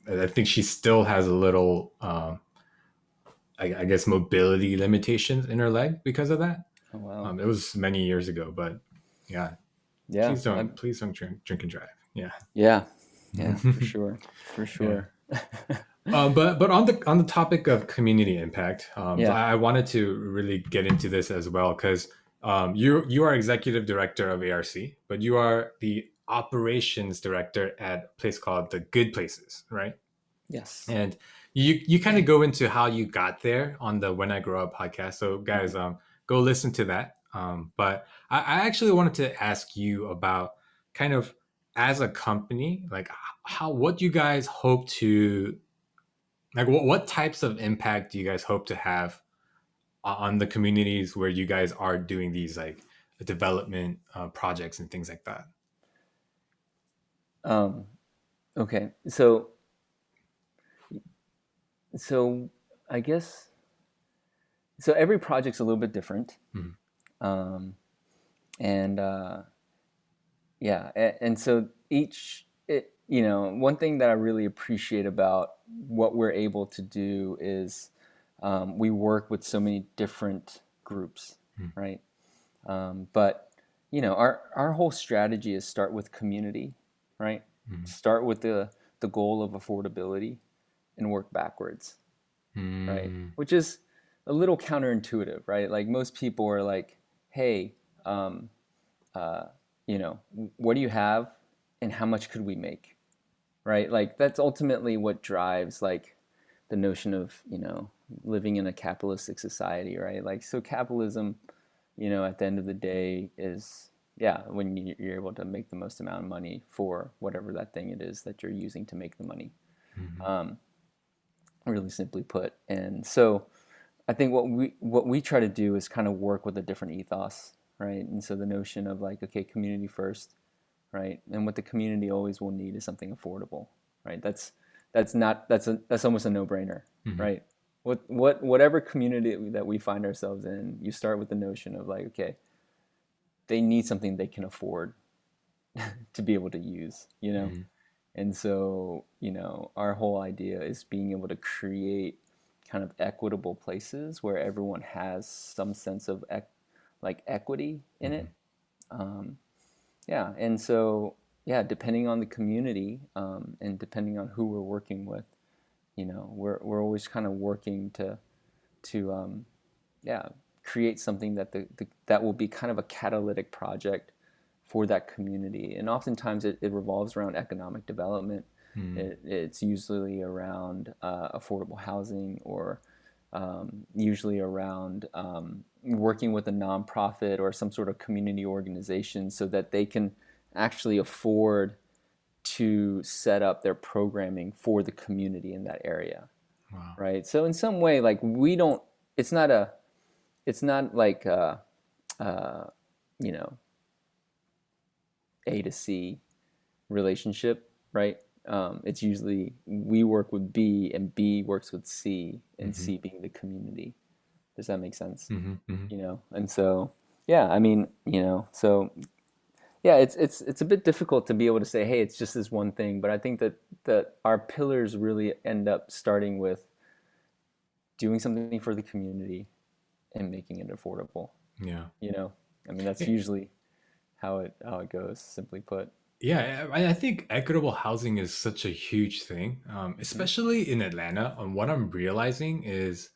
I think she still has a little, I guess, mobility limitations in her leg because of that. Oh, wow. It was many years ago, but yeah, Yeah. please don't drink and drive. Yeah. Yeah. Yeah, for sure. For Yeah. sure. But on the topic of community impact, Yeah. I wanted to really get into this as well because you are executive director of ARC, but you are the operations director at a place called the Good Places, right? Yes. And you kind of go into how you got there on the When I Grow Up podcast. So guys, Hmm. go listen to that. But I actually wanted to ask you about kind of as a company, like how what do you guys hope to like what types of impact do you guys hope to have on the communities where you guys are doing these like development projects and things like that? Um, okay, so I guess so. Every project's a little bit different, Mhm. um, and yeah, and so one thing that I really appreciate about what we're able to do is we work with so many different groups, Mhm. right? But our whole strategy is start with community, right? Mhm. Start with the goal of affordability and work backwards, right? Mm. Which is a little counterintuitive, right? Like most people are like, hey, um, uh, what do you have and how much could we make, right? Like that's ultimately what drives like the notion of, living in a capitalistic society, right? Like, so capitalism, at the end of the day is, yeah, when you're able to make the most amount of money for whatever that thing it is that you're using to make the money, Mhm. um, really simply put. And so I think what we try to do is kind of work with a different ethos, right? And so the notion of like, okay, community first, right? And what the community always will need is something affordable, right? That's almost a no-brainer, Mhm. right? Whatever community that we find ourselves in, you start with the notion of like, okay, they need something they can afford to be able to use, Mhm. And so, our whole idea is being able to create kind of equitable places where everyone has some sense of like equity in it. Mhm. Um, yeah, and so yeah, depending on the community and depending on who we're working with, we're always kind of working to yeah, create something that will be kind of a catalytic project for that community. And oftentimes it revolves around economic development. Mhm. It's usually around affordable housing, or usually around working with a nonprofit or some sort of community organization so that they can actually afford to set up their programming for the community in that area, Wow. right? So in some way, like, we don't, it's not a, it's not like uh, you know A to C relationship, right? It's usually we work with B and B works with C, and Mhm. C being the community. Does that make sense? Mhm. Mhm. And so yeah, I mean, so yeah, it's a bit difficult to be able to say, hey, it's just this one thing, but I think that our pillars really end up starting with doing something for the community and making it affordable. Yeah. You know, I mean, that's Eh, usually how it goes, simply put. Yeah, I think equitable housing is such a huge thing, Hmm. especially in Atlanta. And what I'm realizing is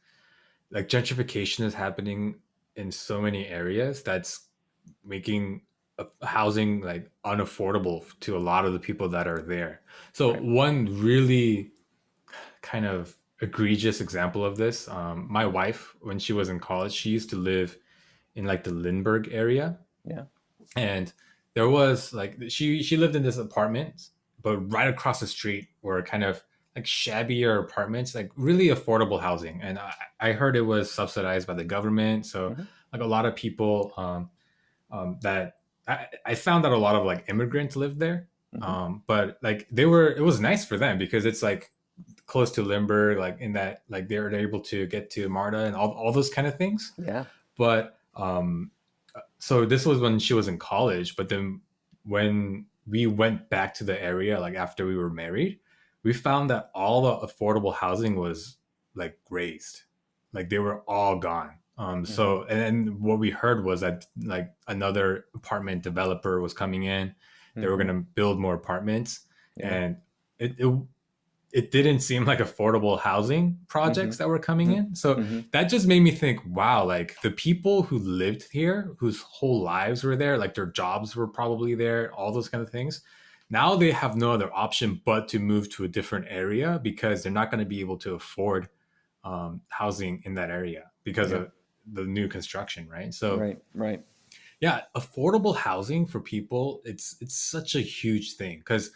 like gentrification is happening in so many areas that's making housing like unaffordable to a lot of the people that are there. So Right. one really kind of egregious example of this, my wife, when she was in college, she used to live in like the Lindbergh area, Yeah. and there was like she lived in this apartment, but right across the street were kind of like shabbier apartments, like really affordable housing. And I heard it was subsidized by the government, so Hmm. like a lot of people that I found that a lot of like immigrants lived there. Hmm. But like it was nice for them because it's like close to Limburg, like in that like they're able to get to Marta and all those kind of things. Yeah. But so this was when she was in college, but then when we went back to the area, like after we were married, we found that all the affordable housing was like raised, like they were all gone. Hmm. So and then what we heard was that like another apartment developer was coming in, they were Hmm. gonna build more apartments, Yeah. and it it didn't seem like affordable housing Hmm. projects that were coming Hmm. in. So Hmm. that just made me think, wow, like the people who lived here, whose whole lives were there, like their jobs were probably there, all those kind of things. Now they have no other option but to move to a different area because they're not going to be able to afford housing in that area because Yeah. of the new construction, right? So Right. Right. Yeah, affordable housing for people, it's such a huge thing because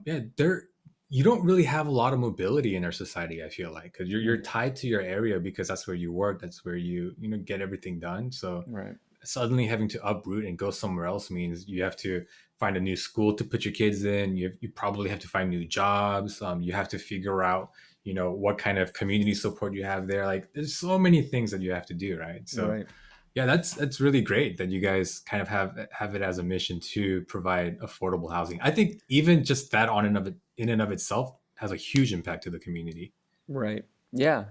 yeah, there you don't really have a lot of mobility in our society. I feel like because you're Mm, tied to your area because that's where you work, that's where you get everything done. So right, suddenly having to uproot and go somewhere else means you have to find a new school to put your kids in. You probably have to find new jobs. You have to figure out what kind of community support you have there. Like there's so many things that you have to do, right? So right, yeah, that's really great that you guys kind of have it as a mission to provide affordable housing. I think even just that in and of itself has a huge impact to the community. right. Yeah,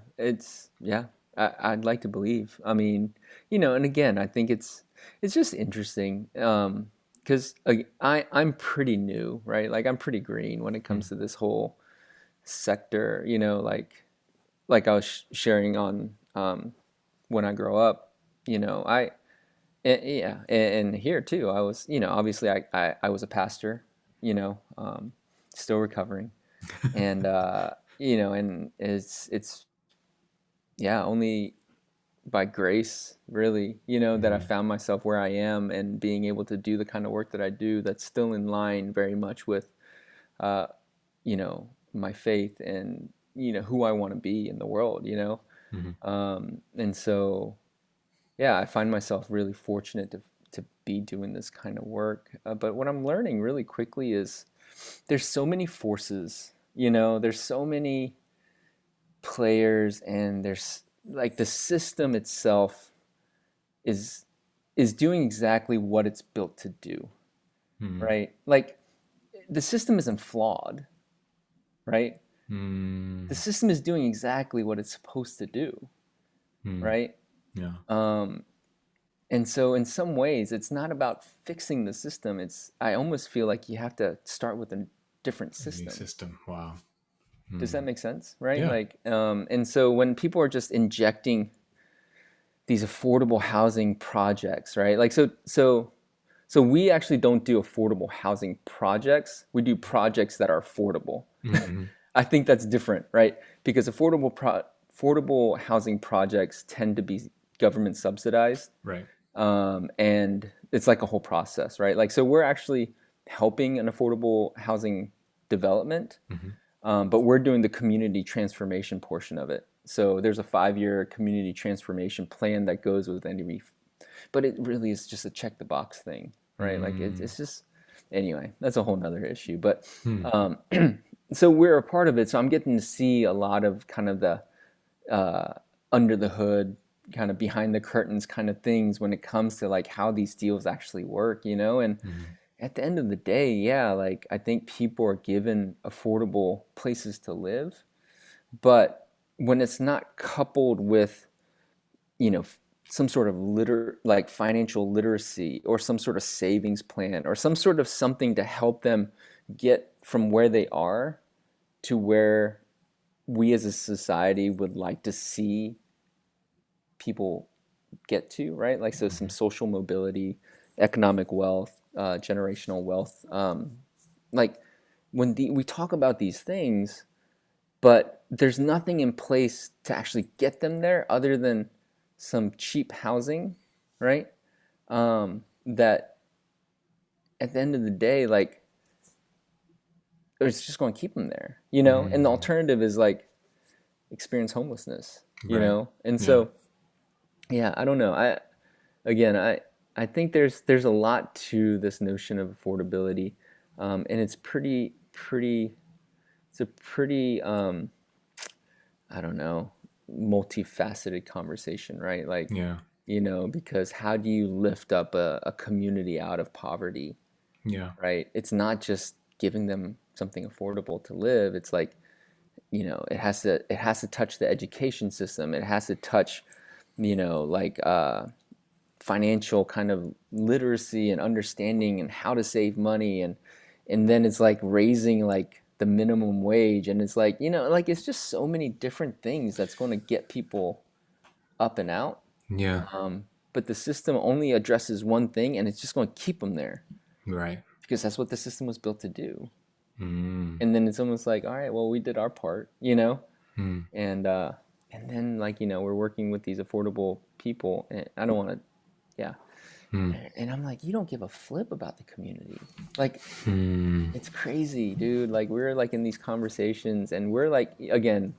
yeah. I'd like to believe. I mean, and again, I think it's just interesting because I'm pretty new, right? Like I'm pretty green when it comes Mm, to this whole sector. Like I was sharing on when I grow up. I yeah, and here too. I was, obviously I was a pastor. Still recovering, and and it's yeah, only by grace, really, that I mhm, found myself where I am and being able to do the kind of work that I do that's still in line very much with, my faith and, who I want to be in the world. mhm. And so, yeah, I find myself really fortunate to be doing this kind of work. But what I'm learning really quickly is there's so many forces, there's so many players and there's like the system itself is is doing exactly what it's built to do, Mhm. right? Like the system isn't flawed, right? The Mm, system is doing exactly what it's supposed to do, mm, right? yeah, Um, and so in some ways it's not about fixing the system. I almost feel like you have to start with a different a new system. system. Wow. Does that Mm. make sense? Right? Yeah. Like, and so when people are just injecting these affordable housing projects, right? Like, so we actually don't do affordable housing projects. We do projects that are affordable. Hmm. I think that's different, right? Because affordable housing projects tend to be government subsidized, Right. and it's like a whole process, right? Like, so we're actually helping an affordable housing development, Hmm. but we're doing the community transformation portion of it. So there's a 5-year community transformation plan that goes with any, but it really is just a check the box thing, right? Like Mm. it's just, anyway, that's a whole nother issue. But Mm. um, so we're a part of it. So I'm getting to see a lot of kind of the uh, under the hood, kind of behind the curtains kind of things when it comes to like how these deals actually work. And Mm. at the end of the day, yeah, like I think people are given affordable places to live, but when it's not coupled with, you know, some sort of like financial literacy or some sort of savings plan or some sort of something to help them get from where they are to where we as a society would like to see people get to, right? Like, so some Mhm. social mobility, economic wealth, generational wealth. Like, when we talk about these things, but there's nothing in place to actually get them there other than some cheap housing, right? That at the end of the day, like, it's just going to keep them there. And the Mm. alternative is like experience homelessness, Right. and Yeah. so yeah, I don't know. Again, I think there's a lot to this notion of affordability, and it's a pretty I don't know, multifaceted conversation, right? Like, Yeah. because how do you lift up a community out of poverty, Yeah. right? It's not just giving them something affordable to live. It's like, it has to touch the education system. It has to touch, like financial kind of literacy and understanding and how to save money, and then it's like raising like the minimum wage, and it's like, like it's just so many different things that's going to get people up and out. Yeah. But the system only addresses one thing, and it's just going to keep them there Right. because that's what the system was built to do. Mm. And then it's almost like, all right, well, we did our part. Mm. And then, like, we're working with these affordable people, and I don't want to, yeah. Hmm. And I'm like, you don't give a flip about the community. Like, Hmm. it's crazy, dude. Like, we're like in these conversations, and we're like, again,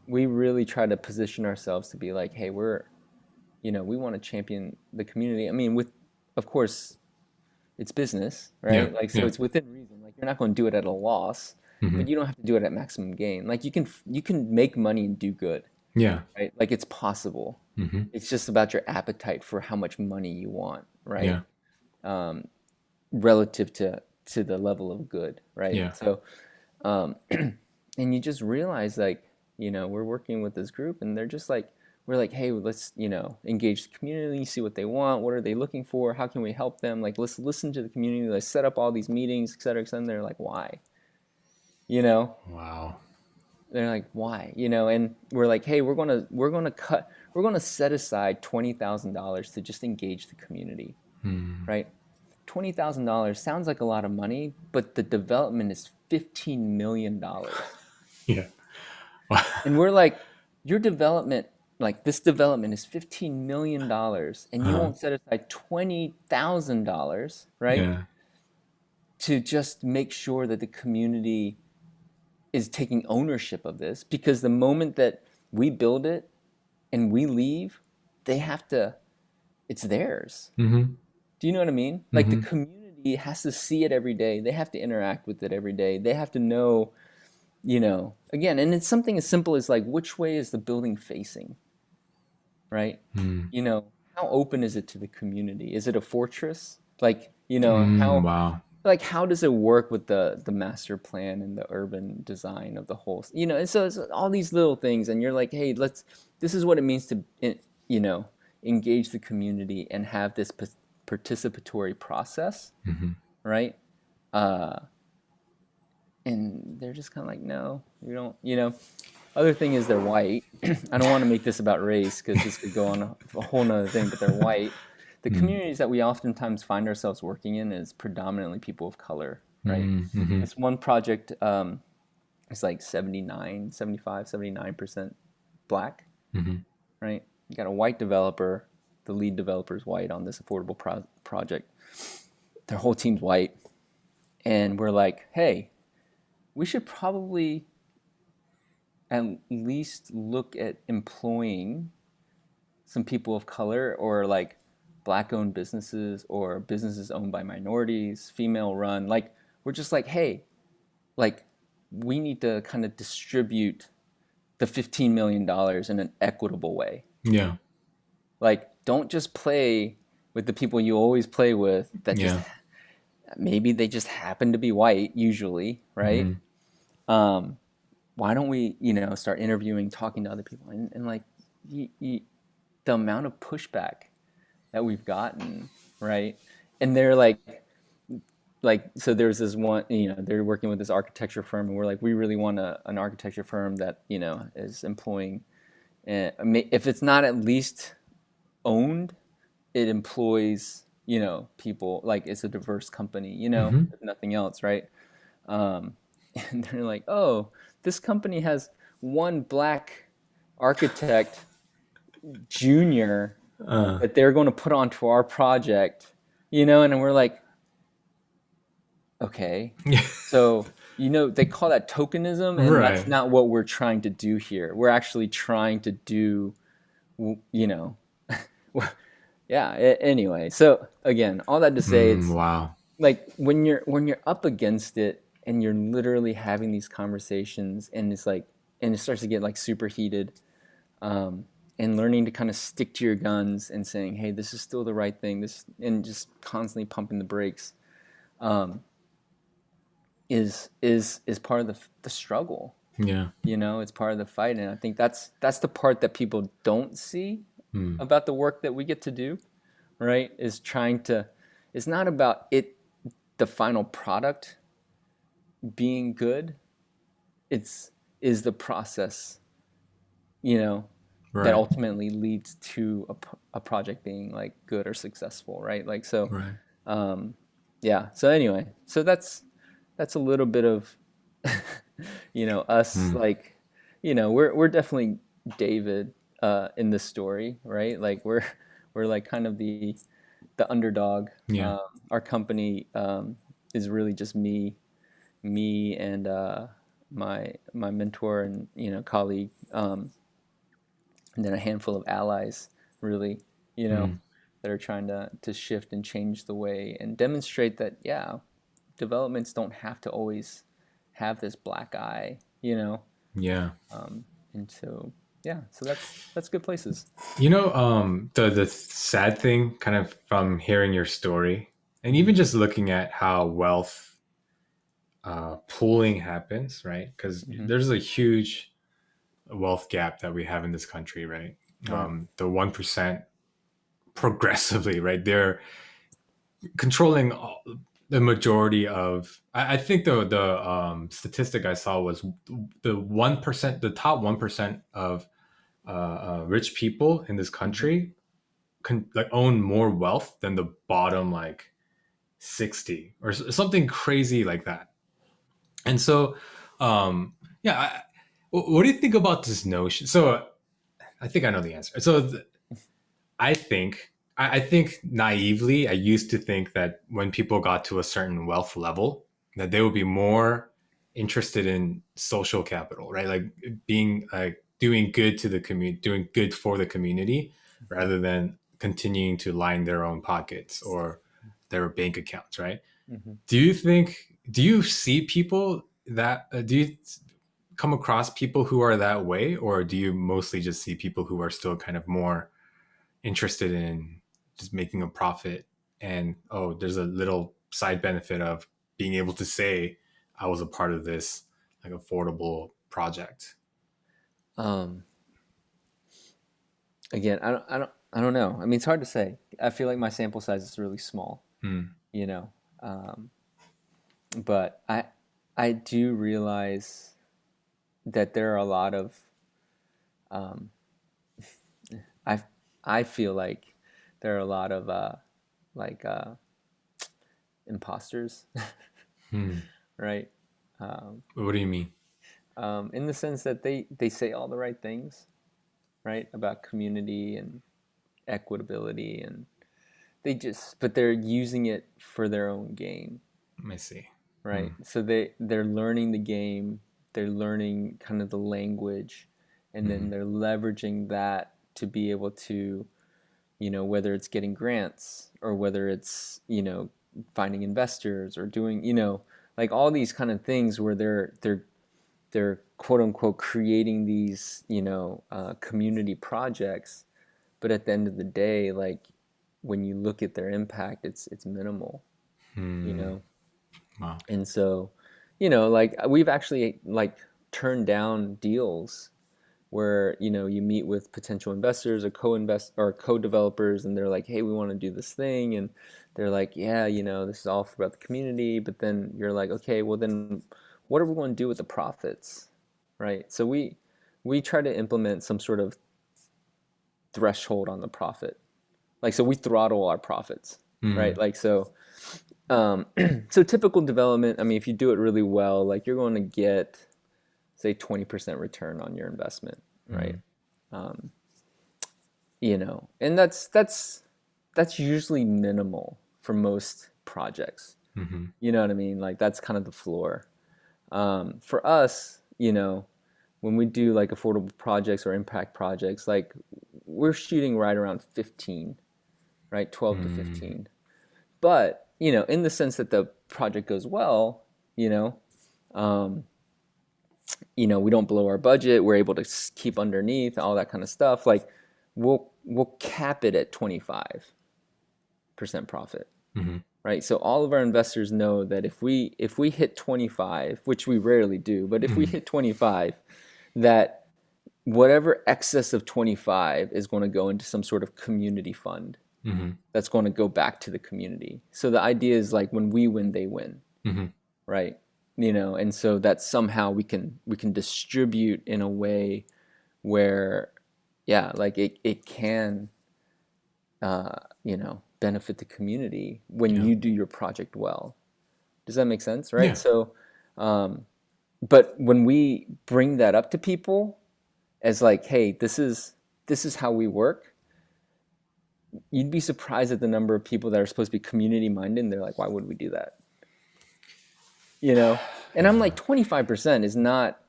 we really try to position ourselves to be like, hey, we want to champion the community. I mean, of course, it's business, Yeah. right? Like, so Yeah. it's within reason. Like, you're not going to do it at a loss, Hmm. but you don't have to do it at maximum gain. Like, you can make money and do good, Yeah. right? Like, it's possible. Hmm. It's just about your appetite for how much money you want, right? Yeah. Um, Relative to the level of good, right? Yeah. So, um, and you just realize, like, we're working with this group, and they're just like, we're like, hey, let's, engage the community, see what they want, what are they looking for, how can we help them? Like, let's listen to the community, let's set up all these meetings, et cetera, et cetera. And they're like, why? You know, Wow. they're like, why? And we're like, hey, we're gonna set aside $20,000 to just engage the community, Hmm. right? $20,000 sounds like a lot of money, but the development is $15 million. Yeah. Wow. And we're like, your development, like this development is $15 million, and you Uh, won't set aside $20,000, right? yeah. To just make sure that the community is taking ownership of this, because the moment that we build it and we leave, they have to, it's theirs. Hmm. Do you know what I mean? Like, the Hmm. community has to see it every day. They have to interact with it every day. They have to know, again, and it's something as simple as like, which way is the building facing, right? Hmm. You know, how open is it to the community? Is it a fortress? Like, Mm, wow. how does it work with the master plan and the urban design of the whole, and so it's all these little things, and you're like, hey, this is what it means to, you know, engage the community and have this participatory process, Hmm. right? Uh, and they're just kind of like, no, we don't, Other thing is they're white. I don't want to make this about race because this could go on a whole nother thing, but they're white. The Mm. communities that we oftentimes find ourselves working in is predominantly people of color, right? Mm-hmm. This one project is like 79, 75, 79% black, Hmm. right? You got a white developer. The lead developer is white on this affordable project. Their whole team's white. And we're like, hey, we should probably at least look at employing some people of color, or like black owned businesses or businesses owned by minorities, female run. Like, we're just like, hey, like, we need to kind of distribute the $15 million in an equitable way. Yeah. Like, don't just play with the people you always play with that just, Yeah. maybe they just happen to be white usually, right? Hmm. Um, why don't we, start interviewing, talking to other people, and like, the amount of pushback that we've gotten, right? And they're like, so there's this one, they're working with this architecture firm, and we're like, we really want an architecture firm that, is employing, if it's not at least owned, it employs, people, like, it's a diverse company, Hmm. if nothing else, right? Um, and they're like, oh, this company has one black architect junior Uh, that they're going to put onto our project, and we're like, okay. yeah. So, they call that tokenism, and that's Right. not what we're trying to do here. We're actually trying to do, you know, yeah. Anyway, so again, all that to say, Mm, it's wow. like, when you're up against it, and you're literally having these conversations, and it's like, and it starts to get like super heated, um, and learning to kind of stick to your guns and saying, hey, this is still the right thing, this, and just constantly pumping the brakes, um, is part of the struggle. Yeah. It's part of the fight, and I think that's the part that people don't see Mm. about the work that we get to do, right? Is trying to, it's not about it, the final product being good. It's is the process, you know that Right. ultimately leads to a project being like good or successful, right? Like, so, Right. um yeah, so anyway, so that's a little bit of, us, Mm. like, we're definitely David, in this story, right? Like, we're like kind of the the underdog. Yeah. Our company is really just me and my mentor and colleague, and then a handful of allies, really, Mm. that are trying to shift and change the way and demonstrate that, yeah, developments don't have to always have this black eye, Yeah. and so yeah, so that's good places. The sad thing kind of from hearing your story and Hmm. even just looking at how wealth pooling happens, right? Because Hmm. there's a huge wealth gap that we have in this country, right? Right. The 1% progressively, right? They're controlling the majority of. I think the statistic I saw was the 1%, the top 1% of rich people in this Hmm. country like own more wealth than the bottom like 60 or something crazy like that. And so, yeah, what do you think about this notion? So I think I know the answer. So I think naively, I used to think that when people got to a certain wealth level, that they would be more interested in social capital, right? Like being like doing good to the community, doing good for the community, rather than continuing to line their own pockets or their bank accounts, right? Hmm. Do you see people that, do you come across people who are that way, or do you mostly just see people who are still kind of more interested in just making a profit and oh there's a little side benefit of being able to say I was a part of this like affordable project. um Again, I don't know. I mean, it's hard to say. I feel like my sample size is really small, Hmm. you know. Um, but I do realize that there are a lot of um, I I feel like there are a lot of like imposters, Hmm. right? Um, What do you mean? in the sense that they say all the right things, right, about community and equitability, and but they're using it for their own gain, Let me see. Hmm. right? So they're learning the game, they're learning kind of the language, and then Hmm. they're leveraging that to be able to, whether it's getting grants or whether it's, finding investors or doing, like all these kind of things where they're quote unquote creating these, community projects, but at the end of the day, like when you look at their impact, it's minimal, you Hmm. know. Wow. And so, like we've actually like turned down deals where, you meet with potential investors or co-invest or co-developers, and they're like, hey, we want to do this thing, and they're like, yeah, this is all about the community, but then you're like, okay, well then what are we going to do with the profits, right? So we try to implement some sort of threshold on the profit, like, so we throttle our profits, right? Hmm. Like, so so typical development, I mean, if you do it really well, like you're going to get, say, 20% return on your investment, right? Hmm. um, and that's usually minimal for most projects, Hmm. you know what I mean? Like that's kind of the floor. For us, when we do like affordable projects or impact projects, like we're shooting right around 15, right? 12 to Hmm. 15. But, in the sense that the project goes well, um, we don't blow our budget, we're able to keep underneath, all that kind of stuff. Like we'll cap it at 25% profit, Hmm. right? So all of our investors know that if we hit 25, which we rarely do, but if we Hmm. hit 25, that whatever excess of 25 is going to go into some sort of community fund Hmm. that's going to go back to the community. So the idea is like when we win, they win, Hmm. right? And so that somehow we can distribute in a way where, yeah, like it can, benefit the community when Yeah. you do your project well. Does that make sense, right? Yeah. So, but when we bring that up to people as like, hey, this is how we work, you'd be surprised at the number of people that are supposed to be community minded, and they're like, why would we do that? You know? And I'm Yeah. like, 25% is not,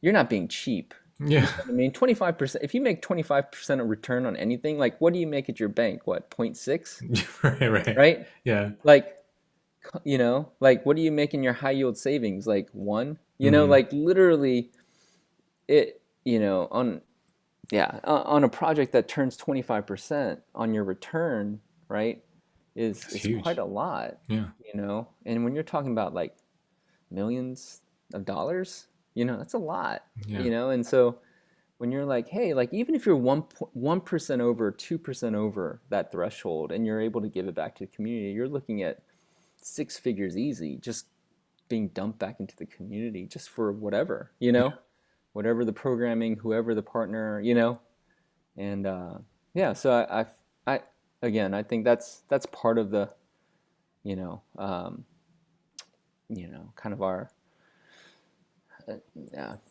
you're not being cheap. You Yeah. know what I mean? 25%, if you make 25% of return on anything, like what do you make at your bank? What, 0.6? Right, right. Right? Yeah. Like, like what do you make in your high yield savings? Like one? Hmm. Like literally it, on, yeah, on a project that turns 25% on your return, right, That's is quite huge. a lot, Yeah. And when you're talking about like millions of dollars, that's a lot, Yeah. and so when you're like, hey, like even if you're 1% over, 2% over that threshold, and you're able to give it back to the community, you're looking at six figures easy, just being dumped back into the community, just for whatever, Yeah. whatever the programming, whoever the partner, and yeah, so I again, I think that's part of the, you know, um, kind of our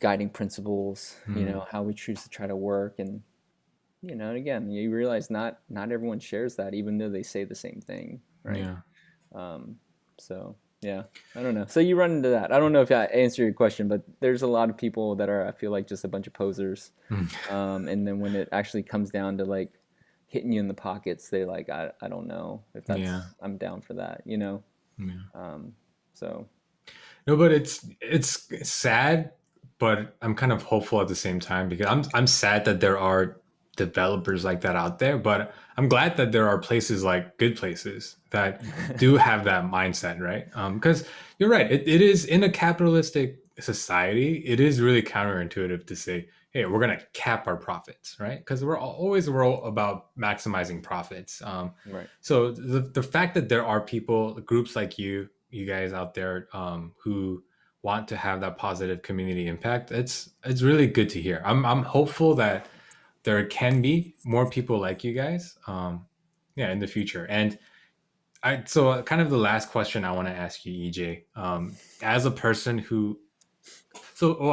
guiding principles, Hmm. how we choose to try to work, and and again, you realize not everyone shares that, even though they say the same thing, right? Yeah. Um, so yeah, I don't know. So you run into that. I don't know if I answer your question, but there's a lot of people that are, I feel like, just a bunch of posers. Mm. And then when it actually comes down to like hitting you in the pockets, they like, I don't know if Yeah. I'm down for that, Yeah. Um, so No, but it's sad, but I'm kind of hopeful at the same time because I'm sad that there are developers like that out there, but I'm glad that there are places like good places that do have that mindset, right? Because you're right, it is in a capitalistic society, it is really counterintuitive to say, hey, we're gonna cap our profits, right? Because we're all about maximizing profits. right. So the fact that there are people, groups like you guys out there who want to have that positive community impact, it's really good to hear. I'm hopeful that there can be more people like you guys, yeah, in the future. And kind of the last question I want to ask you, EJ, as a person who,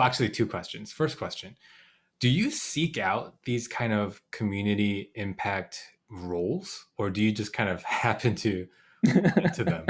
actually two questions. First question: do you seek out these kind of community impact roles, or do you just kind of happen to fall into them?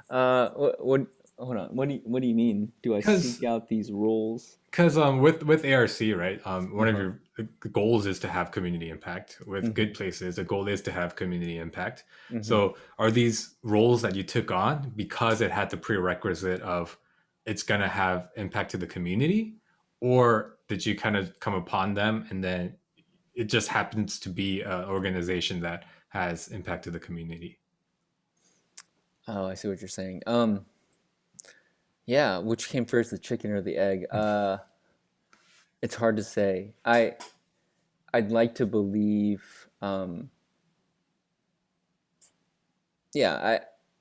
What, hold on. What do you mean? Do I Because seek out these roles? with ARC, right, one of Uh-huh. your goals is to have community impact. With Mm-hmm. good places, the goal is to have community impact. Mm-hmm. So are these roles that you took on because it had the prerequisite of it's going to have impact to the community, or did you kind of come upon them and then it just happens to be an organization that has impact to the community? Oh, I see what you're saying. Yeah, which came first, the chicken or the egg? It's hard to say. I'd like to believe, yeah,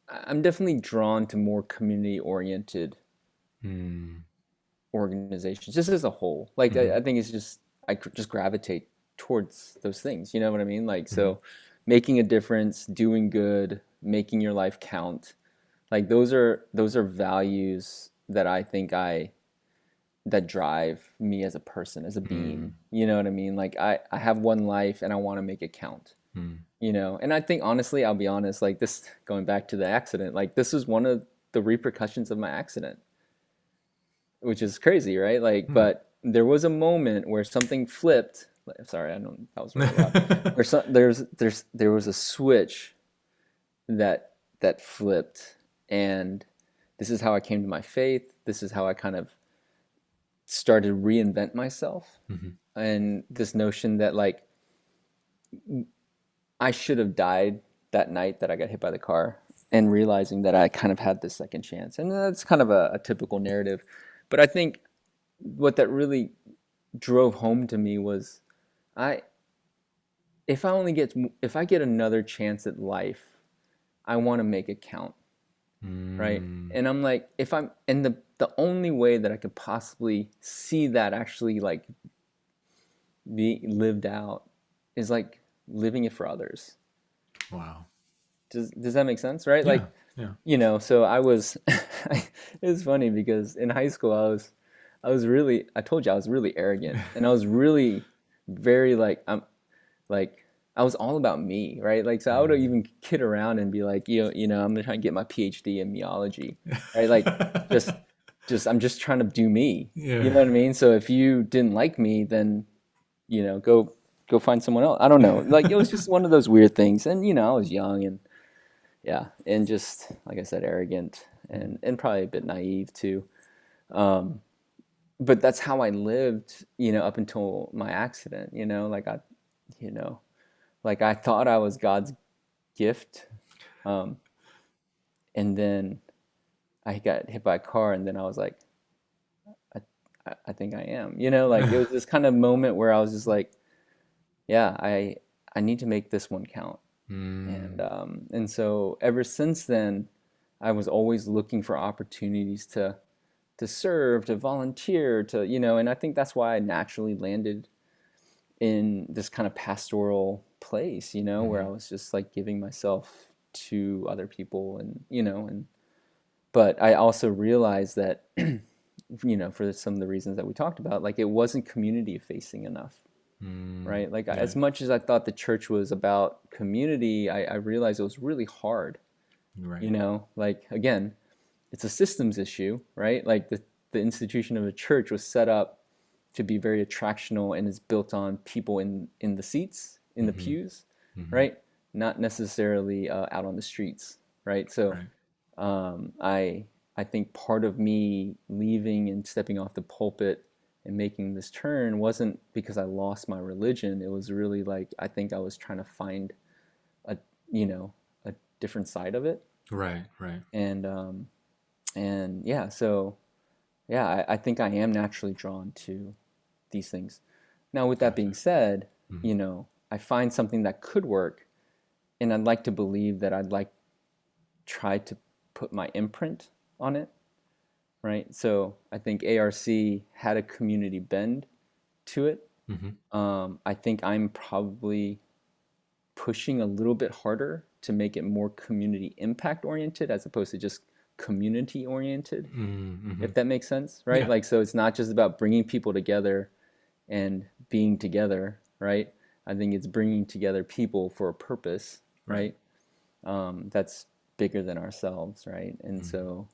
I'm definitely drawn to more community oriented Hmm. organizations, just as a whole. Like I Hmm. think it's just just gravitate towards those things. You know what I mean? Like Hmm. so, making a difference, doing good, making your life count. Like those are values that I think I that drive me as a person, as a being. Hmm. You know what I mean? Like I have one life and I want to make it count. Hmm. And I think honestly, I'll be honest, like this, going back to the accident, like this is one of the repercussions of my accident, which is crazy, right? Like, Hmm. but there was a moment where something flipped. Sorry, I know that was really loud. Hmm. There was a switch that flipped, and this is how I came to my faith. This is how I kind of started to reinvent myself, and this notion that like I should have died that night that I got hit by the car, and realizing that I kind of had this second chance. And that's kind of a typical narrative. But I think what that really drove home to me was I if I get another chance at life, I want to make it count, right? Hmm. And I'm like, if I'm and the only way that I could possibly see that actually like be lived out is like living it for others. Wow. Does that make sense, right? Yeah. Like, Yeah. so I was it was funny because in high school I was really, I told you I was really arrogant, and I was really very like, I'm like, I was all about me, right? Like, so I would Mm. even kid around and be like, I'm gonna try and get my PhD in meology, right? Like, just, I'm just trying to do me. You Yeah. know what I mean? So if you didn't like me, then go find someone else. I don't know. Like, it was just one of those weird things, and I was young and yeah, and just like I said, arrogant and probably a bit naive too. Um, but that's how I lived, up until my accident. You know, like I thought I was God's gift. Um, and then I got hit by a car, and then I was like, I think I am. Like it was this kind of moment where I was just like, yeah, I need to make this one count. Mm. And so ever since then, I was always looking for opportunities to serve, to volunteer, and I think that's why I naturally landed in this kind of pastoral place, where I Mhm. was just like giving myself to other people and but I also realized that for some of the reasons that we talked about, like it wasn't community facing enough, Mm. right? Like Yeah. as much as I thought the church was about community, I realized it was really hard, Right. like again, it's a systems issue, right? Like the institution of a church was set up to be very attractional and is built on people in the seats, in the Mhm. pews, Mhm. right? Not necessarily out on the streets, right? So Right. I think part of me leaving and stepping off the pulpit and making this turn wasn't because I lost my religion. It was really like I think I was trying to find a you know a different side of it, Right. Right. and yeah, so yeah, I think I am naturally drawn to these things. Now, with that being Gotcha. said, Mhm. I find something that could work, and I'd like to believe that I'd like try to put my imprint on it, right? So I think ARC had a community bend to it. Mhm. I think I'm probably pushing a little bit harder to make it more community impact oriented as opposed to just community oriented, Mm. if Mhm. that makes sense, right? Yeah. Like, so it's not just about bringing people together and being together, right? I think it's bringing together people for a purpose, Right. right? That's bigger than ourselves, right? And Mhm. so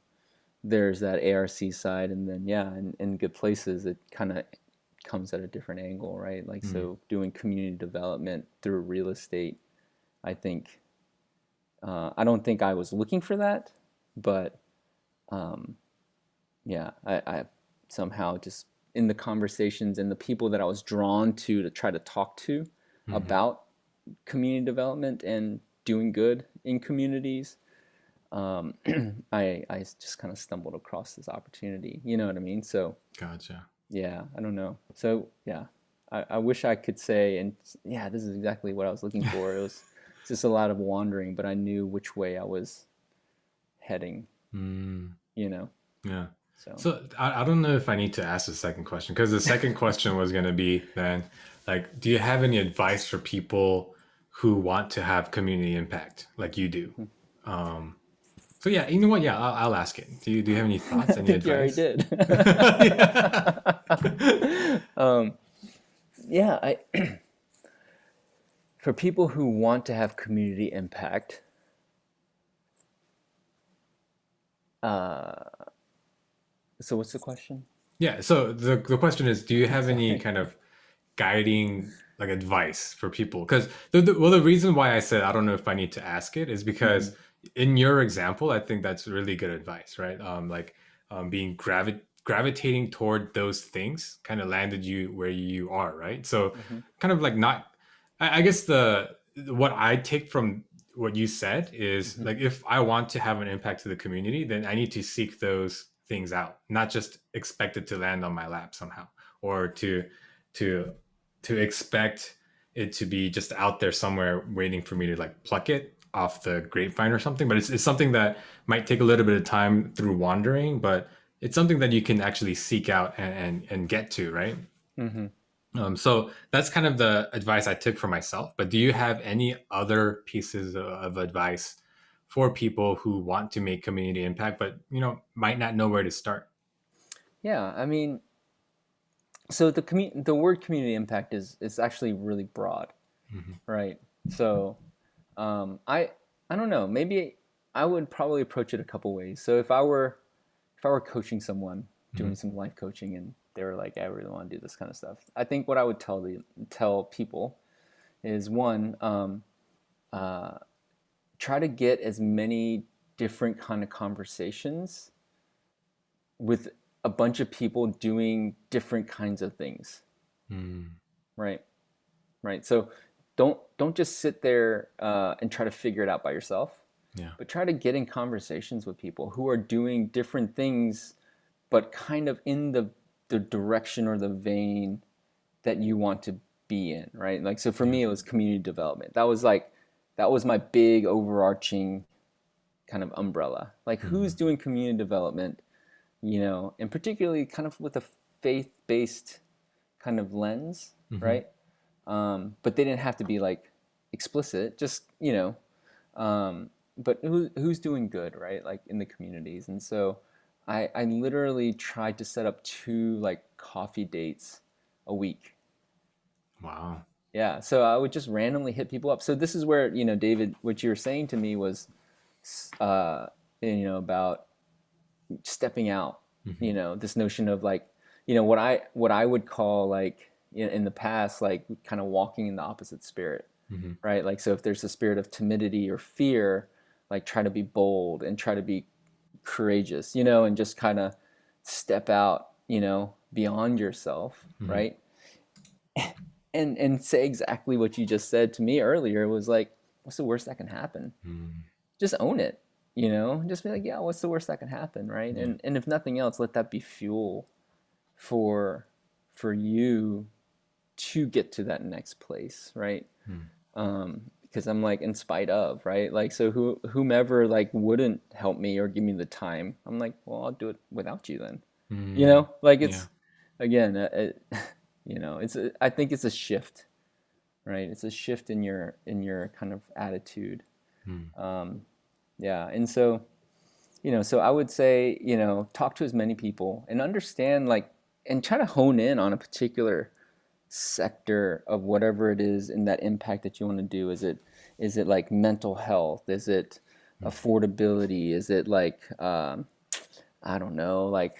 there's that ARC side, and then yeah, in good places, it kind of comes at a different angle, right? Like, Mm. so doing community development through real estate, I think I don't think I was looking for that, but um, yeah, I somehow just in the conversations and the people that I was drawn to try to talk to Mhm. about community development and doing good in communities, um, I just kind of stumbled across this opportunity. You know what I mean? So Gotcha. yeah, I don't know. So yeah, I wish I could say, and yeah, this is exactly what I was looking for. It was just a lot of wandering, but I knew which way I was heading. Mm. You know, Yeah. so So I don't know if I need to ask the second question because the second question was going to be then like, do you have any advice for people who want to have community impact like you do? Um, so yeah, you know what? Yeah, I'll ask it. Do you have any thoughts? I Any think you already advice? did. Yeah. um, yeah, for people who want to have community impact, uh, so what's the question? Yeah. So the question is, do you have any Sorry. kind of guiding like advice for people? Because the reason why I said I don't know if I need to ask it is Hmm. because in your example, I think that's really good advice, right? Like being gravitating toward those things kind of landed you where you are, right? So Hmm. kind of like not. I guess the what I take from what you said is Hmm. like if I want to have an impact to the community, then I need to seek those things out, not just expect it to land on my lap somehow, or to to expect it to be just out there somewhere waiting for me to like pluck it off the grapevine or something. But it's something that might take a little bit of time through wandering, but it's something that you can actually seek out and get to, right? Hmm. So that's kind of the advice I took for myself. But do you have any other pieces of advice for people who want to make community impact, but might not know where to start? Yeah, I mean, so the word community impact is actually really broad, Hmm. right? So I don't know. Maybe I would probably approach it a couple ways. So if I were coaching someone, Mm-hmm. doing some life coaching, and they were like, "I really want to do this kind of stuff," I think what I would tell people is one, uh, try to get as many different kind of conversations with a bunch of people doing different kinds of things, Mm. right? Right. So don't just sit there and try to figure it out by yourself, Yeah. but try to get in conversations with people who are doing different things, but kind of in the direction or the vein that you want to be in, right? Like, so for Yeah. me, it was community development. That was my big overarching kind of umbrella. Like, who's Mm. doing community development, and particularly kind of with a faith-based kind of lens, Mm-hmm. right? But they didn't have to be like explicit, just, but who's doing good, right? Like in the communities. And so I literally tried to set up 2 like coffee dates a week. Wow. Yeah. So I would just randomly hit people up. So this is where, David, what you were saying to me was, uh, about stepping out, Mm-hmm. this notion of like, what I would call like in the past, like kind of walking in the opposite spirit, Mm-hmm. right? Like, so if there's a spirit of timidity or fear, like try to be bold and try to be courageous, and just kind of step out, beyond yourself, Mm-hmm. right? And say exactly what you just said to me earlier was like, what's the worst that can happen? Mm. Just own it, just be like, yeah, what's the worst that can happen, right? Yeah. And if nothing else, let that be fuel for you to get to that next place, right? Mm. Because I'm like, in spite of, right? Like, so whomever like wouldn't help me or give me the time, I'm like, well, I'll do it without you then. Mm. Like, Yeah. it's again, I think it's a shift, right? It's a shift in your kind of attitude. Mm. Um, yeah, and so so I would say, talk to as many people and understand, like, and try to hone in on a particular sector of whatever it is in that impact that you want to do. Is it like mental health? Is it Mm. affordability? Is it like I don't know, like,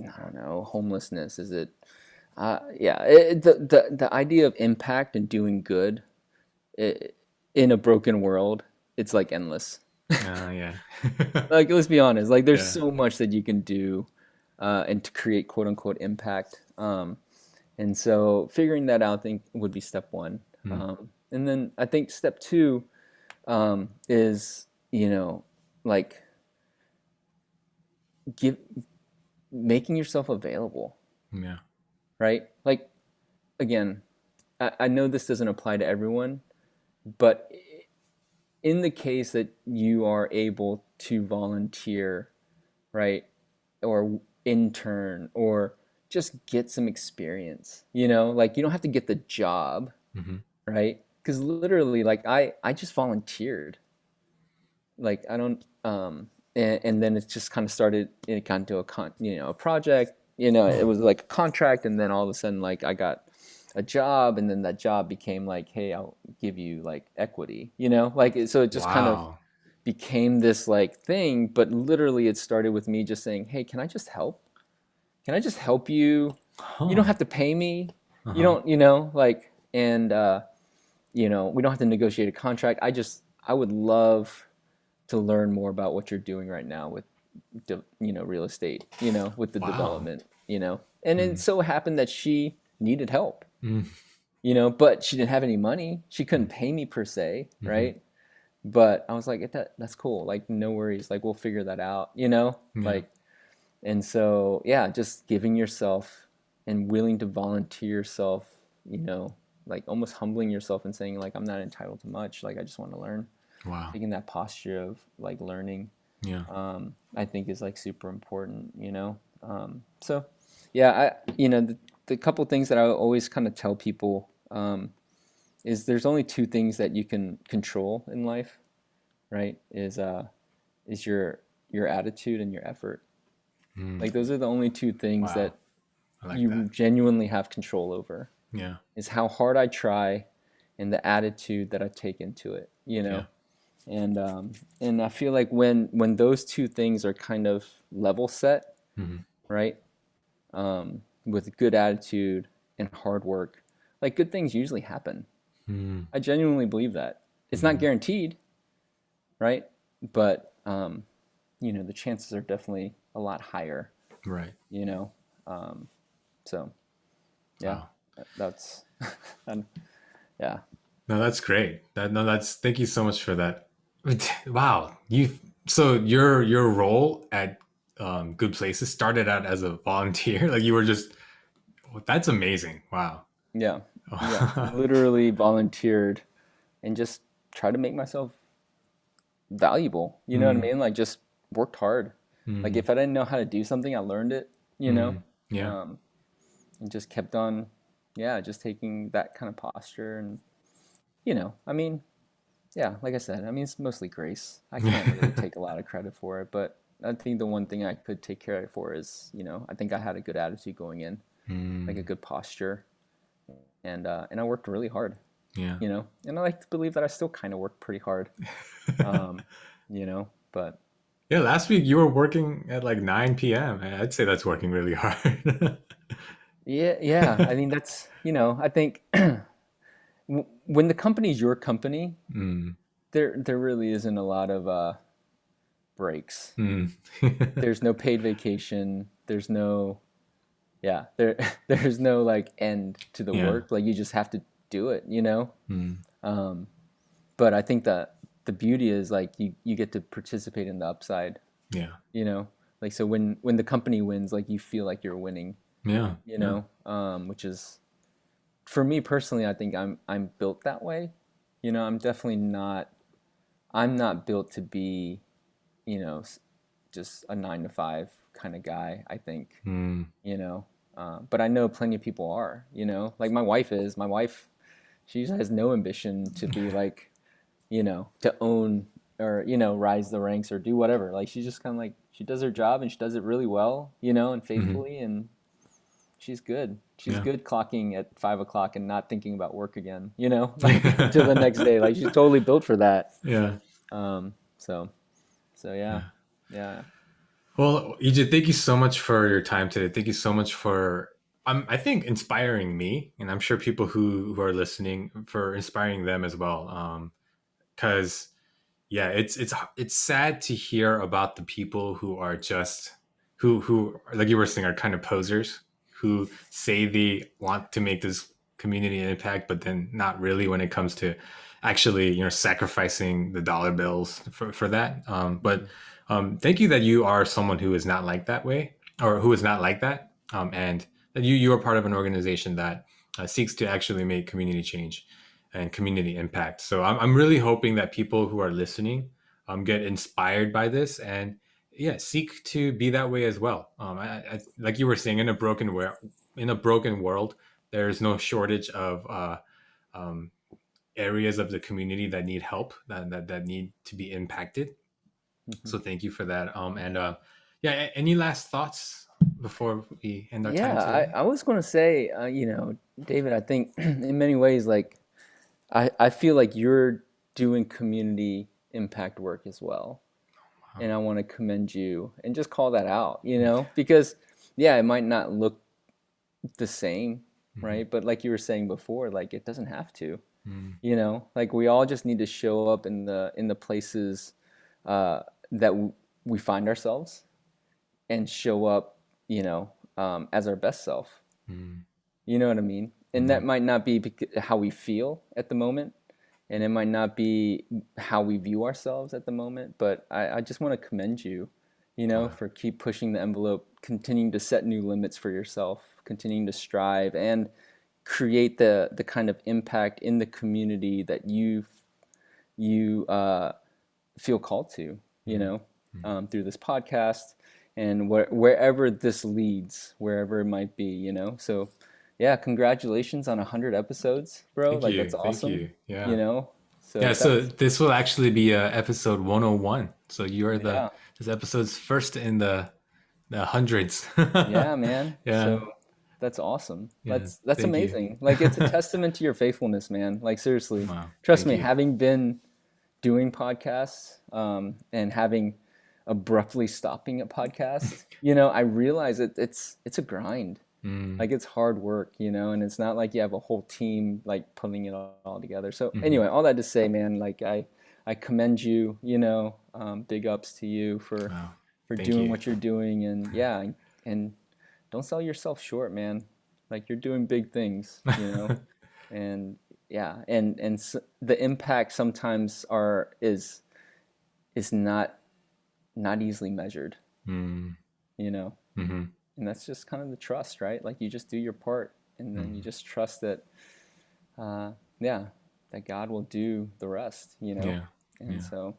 I don't know, homelessness? Is it yeah, the idea of impact and doing good, it, in a broken world, it's like endless. Yeah. Like, let's be honest, like there's Yeah. so much that you can do and to create quote unquote impact. And so figuring that out, I think, would be step one. Mm. And then I think step two is, like, give making yourself available, Yeah. right? Like, again, I know this doesn't apply to everyone, but in the case that you are able to volunteer, right, or intern, or just get some experience, like, you don't have to get the job, Mm-hmm. right? Because literally, like, I just volunteered, like, I don't and then it just kind of started, it got into a project, it was like a contract, and then all of a sudden, like, I got a job, and then that job became like, hey, I'll give you like equity, like, so it just kind of Wow. became this like thing. But literally it started with me just saying, hey, can I just help? Can I just help you? You don't Huh. have to pay me. You Uh-huh. don't, like, and we don't have to negotiate a contract. I would love to learn more about what you're doing right now with real estate, with the Wow. development, and it Mm. so happened that she needed help, Mm. but she didn't have any money. She couldn't Mm. pay me per se, Mm-hmm. right? But I was like, that's cool. Like, no worries. Like, we'll figure that out, Yeah. like, and so, yeah, just giving yourself and willing to volunteer yourself, like almost humbling yourself and saying, like, I'm not entitled to much. Like, I just want to learn. Wow. Taking that posture of like learning, Yeah. I think is like super important, so yeah, the couple things that I always kind of tell people, is there's only 2 things that you can control in life, right? Is your attitude and your effort. Mm. Like, those are the only 2 things Wow. that I like that. you genuinely have control over. Yeah. Is how hard I try and the attitude that I take into it, Yeah. and I feel like when those two things are kind of level set, Hmm. right, with good attitude and hard work, like good things usually happen. Hmm. I genuinely believe that. It's not Hmm. guaranteed, right? But the chances are definitely a lot higher. Right. You know, um, so yeah, Wow. that's and, yeah, No, that's great. No, that's thank you so much for that. Wow, so your role at Good Places started out as a volunteer. Like you were just that's amazing. Wow. yeah, yeah. Literally volunteered and just try to make myself valuable. You know what I Mm, mean? Like just worked hard. Like mm, if I didn't know how to do something, I learned it. yeah. Um, and just kept on, yeah, just taking that kind of posture and I mean, yeah, like I said, I mean, it's mostly grace. I can't really take a lot of credit for it, but I think the one thing I could take credit for is, I think I had a good attitude going in, like a Mm, good posture, and I worked really hard, yeah. and I like to believe that I still kind of work pretty hard, um, but Yeah, last week you were working at like 9 p.m. I'd say that's working really hard. yeah, yeah. I mean, that's, I think when the company's your company, Mm, there really isn't a lot of breaks. mm. There's no paid vacation. There's no yeah there there's no like end to the Yeah. work, like you just have to do it, Mm, um but I think that the beauty is like you get to participate in the upside, yeah. you know like so when the company wins, like you feel like you're winning, Yeah. Yeah. which is, for me personally, I think I'm built that way. I'm not built to be, you know just a 9 to 5 kind of guy, I think. Mm, But I know plenty of people are, like my wife is. My wife, she has no ambition to be like, to own or, rise the ranks or do whatever. Like she's just kind of like, she does her job and she does it really well, and mhm. faithfully. And she's good. She's Yeah. good clocking at 5 o'clock and not thinking about work again, like until the next day. Like she's totally built for that. Yeah. Um, so, so yeah, Yeah. yeah. Well, EJ, thank you so much for your time today. Thank you so much for, I think, inspiring me, and I'm sure people who are listening for inspiring them as well. Because yeah, it's sad to hear about the people who are just who like you were saying are kind of posers who say they want to make this community impact, but then not really when it comes to actually sacrificing the dollar bills for that. But Mhm. thank you that you are someone who is not like that way or who is not like that, and that you are part of an organization that seeks to actually make community change and community impact. So I'm really hoping that people who are listening get inspired by this and yeah, seek to be that way as well. Like you were saying, in a broken world, there's no shortage of um, areas of the community that need help, that need to be impacted. Mhm. So thank you for that. And yeah, any last thoughts before we end our time Yeah, today? I was going to say, David, I think in many ways, like, I feel like you're doing community impact work as well. Wow. And I want to commend you and just call that out, because, yeah, it might not look the same, Mm-hmm. right? But like you were saying before, like, it doesn't have to, Mm-hmm. like we all just need to show up in the places uh, that we find ourselves and show up, as our best self. You know what I mean? And Mm-hmm. that might not be how we feel at the moment, and it might not be how we view ourselves at the moment. But I just want to commend you, Wow. for keep pushing the envelope, continuing to set new limits for yourself, continuing to strive and create the kind of impact in the community that you feel called to, Mm-hmm. through this podcast and wherever this leads, wherever it might be, So, yeah, congratulations on 100 episodes, bro. Thank Like you. that's Thank awesome, you. you Yeah. know. So Yeah, so that's this will actually be episode 101. So you're yeah, this episode's first in the hundreds. yeah, man. Yeah. So that's awesome. Yeah, That's thank you. amazing. Like it's a testament to your faithfulness, man. Like seriously, Wow, trust thank me, you. having been doing podcasts and having abruptly stopping a podcast, I realize it's a grind. Mm, Like it's hard work, and it's not like you have a whole team like pulling it all together. So hmm. anyway, all that to say, man, like I commend you, big ups to you Wow, for thank doing you. what you're doing, and yeah, and don't sell yourself short, man. Like you're doing big things, and yeah, and the impact sometimes is not easily measured, Mm, you know, hmm, and that's just kind of the trust, right? Like you just do your part, and then you hmm. just trust that, uh, yeah, that God will do the rest. Yeah, And yeah. so,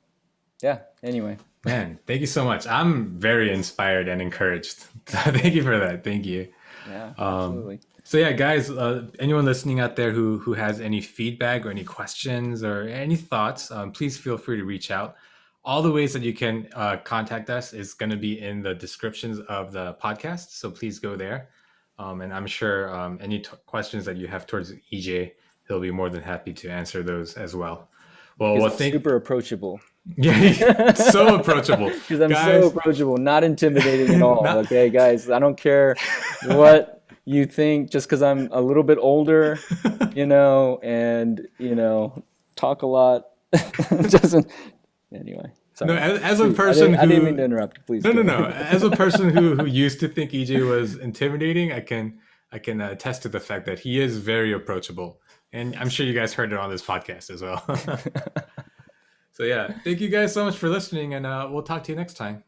yeah. Anyway, Man, thank you so much. I'm very inspired and encouraged. Thank you for that. Thank you. yeah, Um, absolutely. so yeah, guys, anyone listening out there who has any feedback or any questions or any thoughts, please feel free to reach out. All the ways that you can contact us is going to be in the descriptions of the podcast. So please go there. And I'm sure any questions that you have towards EJ, he'll be more than happy to answer those as well. Because Well, I'm thank. super approachable. Yeah, so approachable, Because I'm so guys. approachable, not intimidating at all. Not. Okay, guys, I don't care what you think, just because I'm a little bit older, and talk a lot. Doesn't anyway. No, Sorry. as a Please, person I didn't mean to who interrupt. Please no, go no, no. ahead. As a person who used to think EJ was intimidating, I can attest to the fact that he is very approachable, and I'm Thanks. sure you guys heard it on this podcast as well. So yeah, thank you guys so much for listening, and we'll talk to you next time.